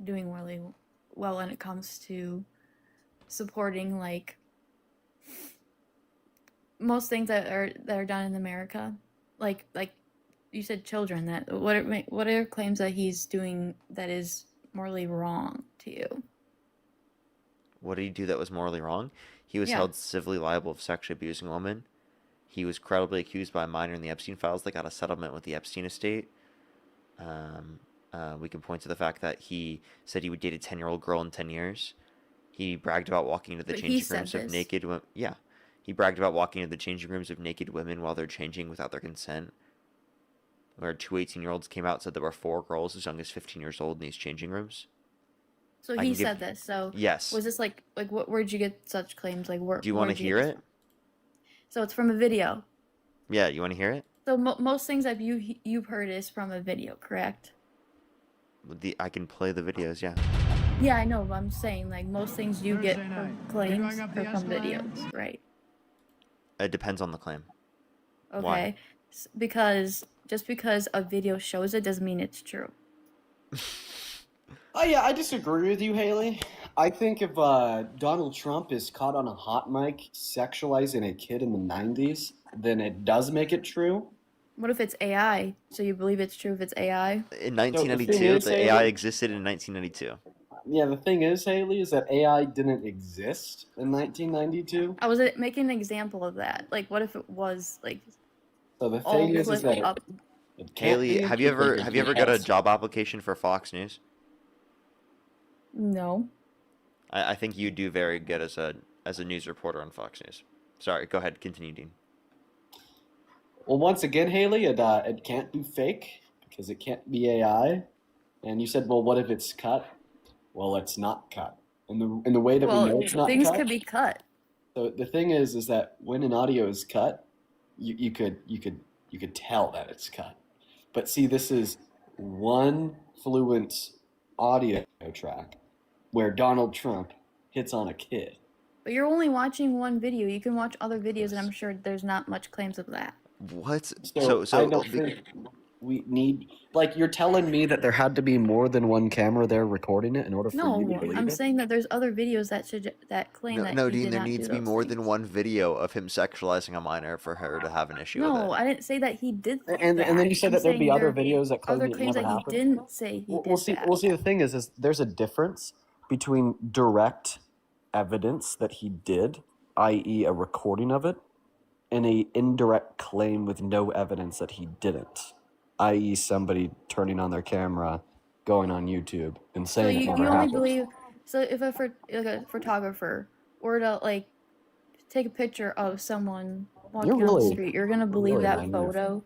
doing really well when it comes to supporting like most things that are done in America, like you said, children. That what are claims that he's doing that is morally wrong to you? What did he do that was morally wrong? He was Yeah. held civilly liable of sexually abusing a woman. He was credibly accused by a minor in the Epstein files. They got a settlement with the Epstein estate. We can point to the fact that he said he would date a 10-year-old girl in 10 years. He bragged about walking into the But he changing said rooms of this. naked women. Yeah. He bragged about walking into the changing rooms of naked women while they're changing without their consent. Where two 18-year-olds came out and said there were 4 girls as young as 15 years old in these changing rooms. So I he can give- said this. So Yes. was this like where'd you get such claims? Like where? Do you want to where'd hear get it? this? So it's from a video. Yeah, you want to hear it? So most things that you've heard is from a video, correct? I can play the videos, yeah. Yeah, I know, but I'm saying like most things you get Thursday from night. claims We're going up are the from Esplanade. videos, right? It depends on the claim. Okay. Why? Because just because a video shows it doesn't mean it's true. Oh yeah, I disagree with you, Haley. I think if Donald Trump is caught on a hot mic sexualizing a kid in the '90s, then it does make it true. What if it's AI? So you believe it's true if it's AI? In So the thing 1992, is, the AI Haley, existed in 1992. yeah, the thing is, Haley, is that AI didn't exist in 1992. I was making an example of that. Like, what if it was like So the all thing is clipped that up? it can't Haley, be have you ever because got a job application for Fox News? No. I think you'd do very good as a news reporter on Fox News. Sorry, go ahead, continue, Dean. Well, once again, Haley, it can't be fake because it can't be AI. And you said, well, what if it's cut? Well, it's not cut. In the way that we know Well, it's not things cut. could be cut. So the thing is that when an audio is cut, you could tell that it's cut. But see, this is one fluent audio track where Donald Trump hits on a kid. But you're only watching one video. You can watch other videos, and I'm sure there's not much claims of that. What? So, So I don't think we need, like, you're telling me that there had to be more than one camera there recording it in order for you to No, believe I'm it? saying that there's other videos that claim no, that no, he Dean. did There not needs do to be those more things. than one video of him sexualizing a minor for her to have an issue with No, it. I didn't say that he did And that. then you said I'm that there'd be saying other there videos that are claim other it claims never that he happened. didn't say he We'll did see. that. We'll see. The thing is there's a difference between direct evidence that he did, i.e., a recording of it, and a indirect claim with no evidence that he didn't, i.e., somebody turning on their camera, going on YouTube, and So saying it you never only happened. believe. So if like a photographer were to like take a picture of someone walking on the really- street, you're gonna believe really that naive. photo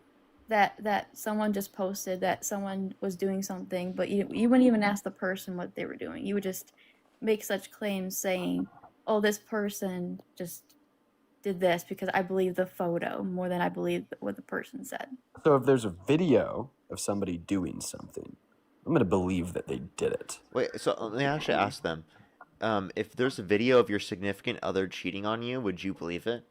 that someone just posted, that someone was doing something, but you wouldn't even ask the person what they were doing. You would just make such claims saying, "Oh, this person just did this because I believe the photo more than I believe what the person said." So if there's a video of somebody doing something, I'm going to believe that they did it. Wait, so let me actually ask them. If there's a video of your significant other cheating on you, would you believe it?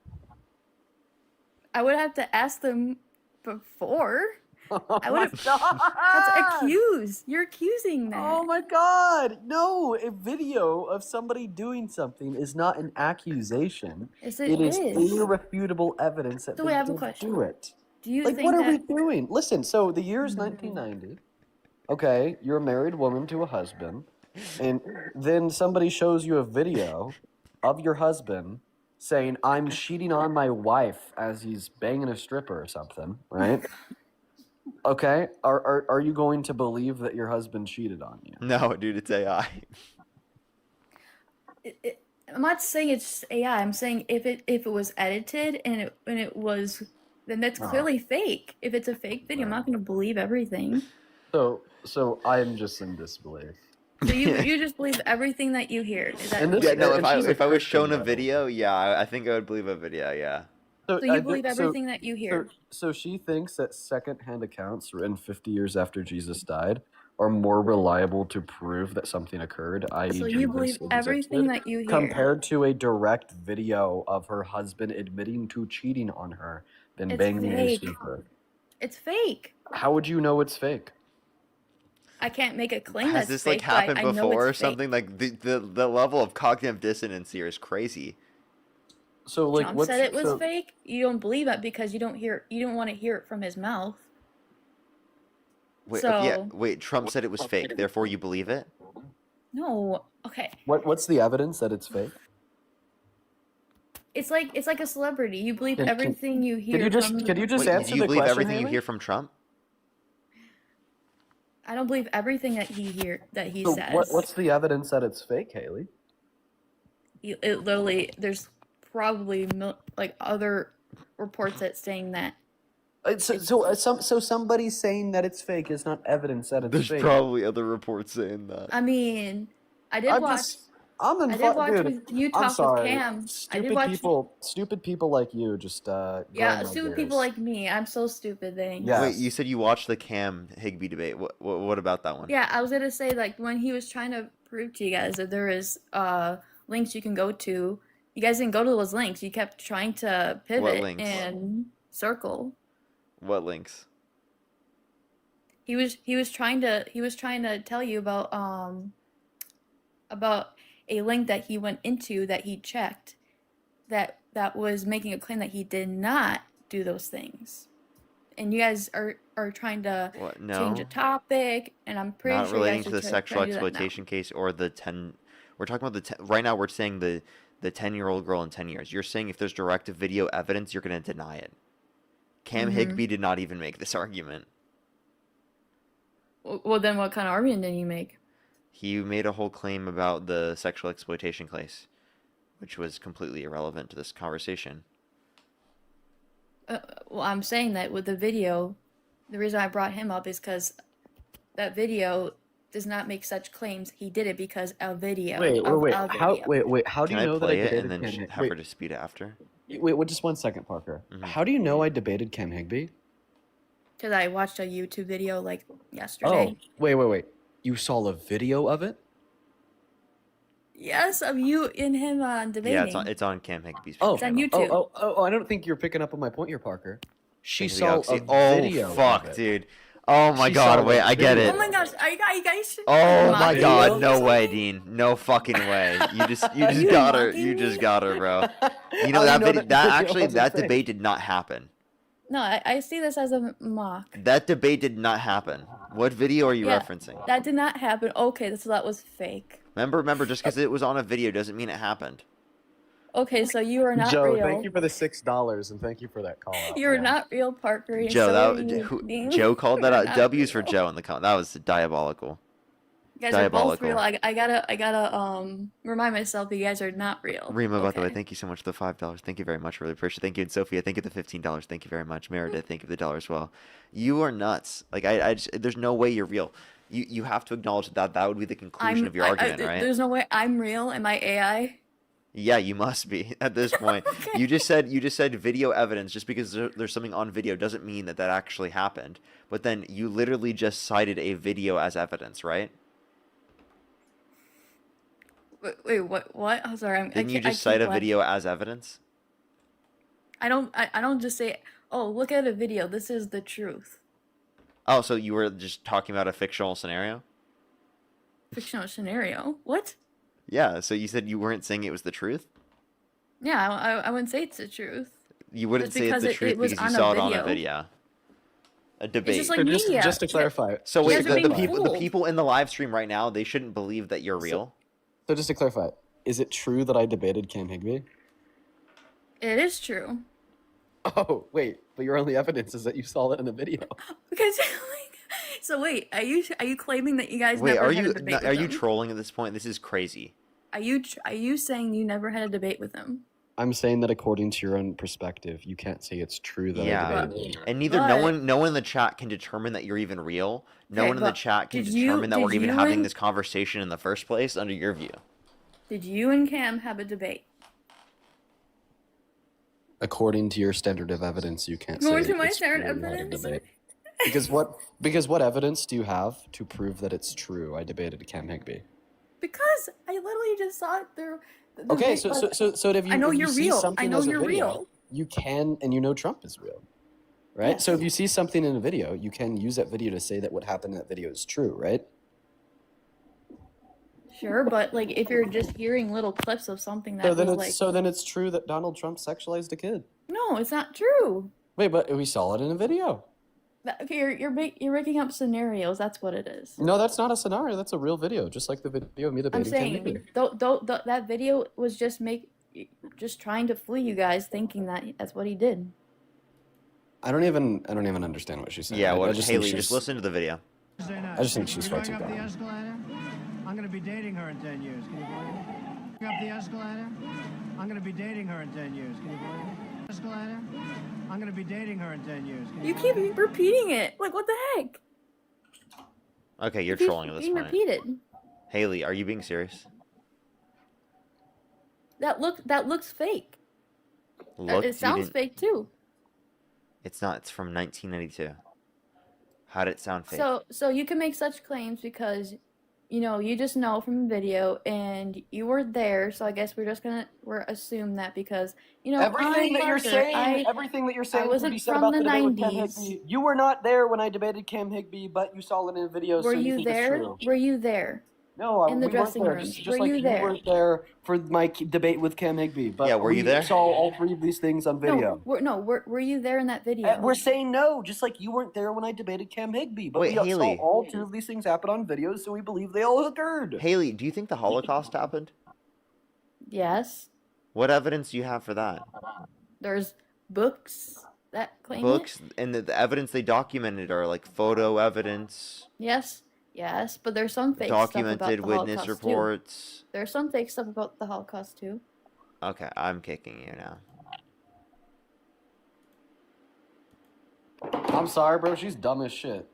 I would have to ask them before. I would have. God! That's accuse. You're accusing that. Oh my God! No, a video of somebody doing something is not an accusation. Yes, It is is. irrefutable evidence that So they I have a did question. do it. Do you Like, think what are that? we doing? Listen, so the year is 1990. Okay, you're a married woman to a husband, and then somebody shows you a video of your husband saying, "I'm cheating on my wife" as he's banging a stripper or something, right? Okay, are you going to believe that your husband cheated on you? No, dude, it's AI. I'm not saying it's AI. I'm saying if it was edited and it was, then that's clearly fake. If it's a fake video, I'm not going to believe everything. So I'm just in disbelief. So you just believe everything that you hear. Is that And this- Yeah, what no. you're and she's a If I was Christian, shown a by the way. video, yeah, I think I would believe a video. Yeah. So you I believe think- everything that you hear. So she thinks that secondhand accounts written 50 years after Jesus died are more reliable to prove that something occurred, i.e. So Jesus you believe everything existed, that you hear. compared to a direct video of her husband admitting to cheating on her, then It's banging a fake. stripper. It's fake. How would you know it's fake? I can't make a claim Has that's this fake, like happened but I know before or it's fake. something? Like the level of cognitive dissonance here is crazy. So like, Trump what's said it was so, fake. You don't believe it because you don't want to hear it from his mouth. Wait, So- yeah, wait. Trump said it was fake. Therefore, you believe it? No. Okay. what's the evidence that it's fake? It's like a celebrity. You believe Can- everything you hear. Could you just from could you just Wait, answer do you the believe question, everything you Haley? hear from Trump? I don't believe everything that he So says. what's the evidence that it's fake, Haley? It literally, there's probably like other reports that saying that. So somebody saying that it's fake is not evidence that it's There's fake. probably other reports saying that. I mean, I did watch. I'm I did watch dude, with you I'm talk sorry. with Cam. I did Stupid watch. stupid people like you just grind Yeah, my stupid gears. people like me. I'm so stupid. Thanks. Yeah. Wait, you said you watched the Cam Higby debate. What about that one? Yeah, I was gonna say like when he was trying to prove to you guys that there is links you can go to, you guys didn't go to those links. You kept trying to pivot links? and circle. What links? He was trying to tell you about a link that he went into that he checked that was making a claim that he did not do those things. And you guys are trying to What? change the No, topic, and I'm pretty not sure you relating guys to are the trying sexual to do that now. exploitation case or the 10. We're talking about right now. We're saying the 10-year-old girl in 10 years. You're saying if there's direct video evidence, you're going to deny it. Cam Mm-hmm. Higby did not even make this argument. Well, then what kind of argument did you make? He made a whole claim about the sexual exploitation case, which was completely irrelevant to this conversation. Well, I'm saying that with the video, the reason I brought him up is because that video does not make such claims. He did it because a video. Wait, of wait, a how? video. Wait. How do Can you I know that I play it debated and then Cam Higby? have her dispute it after? Wait, just 1 second, Parker. Mhm. How do you know I debated Cam Higby? Because I watched a YouTube video like Oh, yesterday. wait. You saw a video of it? Yes, of you and him debating. Yeah, it's on Cam Higby's Oh, It's on channel. YouTube. I don't think you're picking up on my point here, Parker. She Into the saw Galaxy. a video. Oh of fuck, it. dude. Oh my She god, saw wait, the I get video. it. Oh my gosh, are you guys? Oh my mocking god, me? no way, Dean. No fucking way. You just Are you got her. mocking You just me? got her, bro. You How know do that video, the that video actually wasn't that fake? debate did not happen. No, I see this as a mock. That debate did not happen. What video are you Yeah. referencing? That did not happen. Okay, so that was fake. Remember, just because it was on a video doesn't mean it happened. Okay, so you are not Joe, real. thank you for the $6 and thank you for that call out. You're man. not real, Parker. and Joe, so that are you, Dean. Joe called that You're out. not W's for real. Joe in the comment. That was diabolical. You guys are both Diabolical. real. I gotta remind myself that you guys are not real. Rima, by the way, Okay. thank you so much for the $5. Thank you very much. Really appreciate it. Thank you. And Sophia, thank you for the $15. Thank you very much. Meredith, thank you for the dollar as well. You are nuts. Like I just, there's no way you're real. You have to acknowledge that would be the conclusion of your argument, right? There's no way I'm real. Am I AI? Yeah, you must be at this point. Okay. You just said video evidence. Just because there's something on video doesn't mean that actually happened. But then you literally just cited a video as evidence, right? Wait, what? What? I'm sorry. Didn't you just cite a video as evidence? I don't just say, oh, look at a video. This is the truth. Oh, so you were just talking about a fictional scenario? Fictional scenario. What? Yeah, so you said you weren't saying it was the truth? Yeah, I wouldn't say it's the truth. You wouldn't Just say it's because the it truth was because you on a saw it on a video. video. A debate. just like So just, media. just to clarify. So You wait, guys are the being people fooled. in the live stream right now, they shouldn't believe that you're real? So just to clarify, is it true that I debated Cam Higby? It is true. Oh, wait, but your only evidence is that you saw that in a video. Because so wait, are you claiming that you guys Wait, never are had you a debate with are you him? trolling at this point? This is crazy. Are you saying you never had a debate with him? I'm saying that according to your own perspective, you can't say it's true that Yeah. I debated him. And neither But- no one in the chat can determine that you're even real. No Okay, one in the but chat can did you- determine that we're did even you having and- this conversation in the first place under your view. Did you and Cam have a debate? According to your standard of evidence, you can't say According to my it's standard true, of I evidence? debate. Because what evidence do you have to prove that it's true? I debated Cam Higby. Because I literally just saw it through. The Okay, debate, so if you I know if you you're see real. I something know as a you're video, real. you can and you know Trump is real, right? So if Yes. you see something in a video, you can use that video to say that what happened in that video is true, right? Sure, but like if you're just hearing little clips of something that So then was it's true that Donald Trump sexualized a kid. no, it's not true. Wait, but we saw it in a video. Okay, you're making up scenarios. That's what it is. No, that's not a scenario. That's a real video, just like the video of me I'm debating Cam Higby. saying that video was just trying to fool you guys, thinking that that's what he did. I don't even understand what she's saying. Yeah, I well, just think Haley, she's- just listen to the video. I just think she's far too Going up the dumb. escalator? I'm gonna be dating her in 10 years. Can you believe it? Going up the escalator? I'm gonna be dating her in 10 years. Can you believe it? Escalator? I'm gonna be dating her in 10 years. Can You believe keep repeating it. Like what the heck? Okay, you're It keeps trolling at this being point. repeated. Haley, are you being serious? That looks fake. Look, It you sounds didn't- fake too. It's not. It's from 1992. How did it sound fake? So you can make such claims because you just know from the video, and you were there, so I guess we're assume that because Everything I'm that you're Parker. saying, everything that you're saying wasn't could be said from about the the debate with Cam 90s. Higby. You were not there when I debated Cam Higby, but you saw it in a video, so Were you you think it's there? true. Were you there? No, In the we weren't dressing there. room. Just Were like you you there? weren't there for my debate with Cam Higby. But Yeah, were you we there? saw all three of these things on video. Were you there in that video? We're saying no, just like you weren't there when I debated Cam Higby. But Wait, we Haley. saw all two of these things happen on video, so we believe they all occurred. Haley, do you think the Holocaust happened? Yes. What evidence do you have for that? There's books that claim Books and the evidence they documented are like photo evidence, it. Yes, but there's some fake stuff about documented the witness Holocaust too. reports. There's some fake stuff about the Holocaust too. Okay, I'm kicking you now. I'm sorry, bro. She's dumb as shit.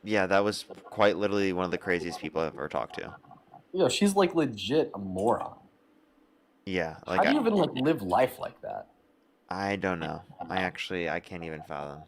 Yeah, that was quite literally one of the craziest people I've ever talked to. Yo, she's like legit a moron. Yeah, How like do you even like live life like that? I don't know. I can't even fathom.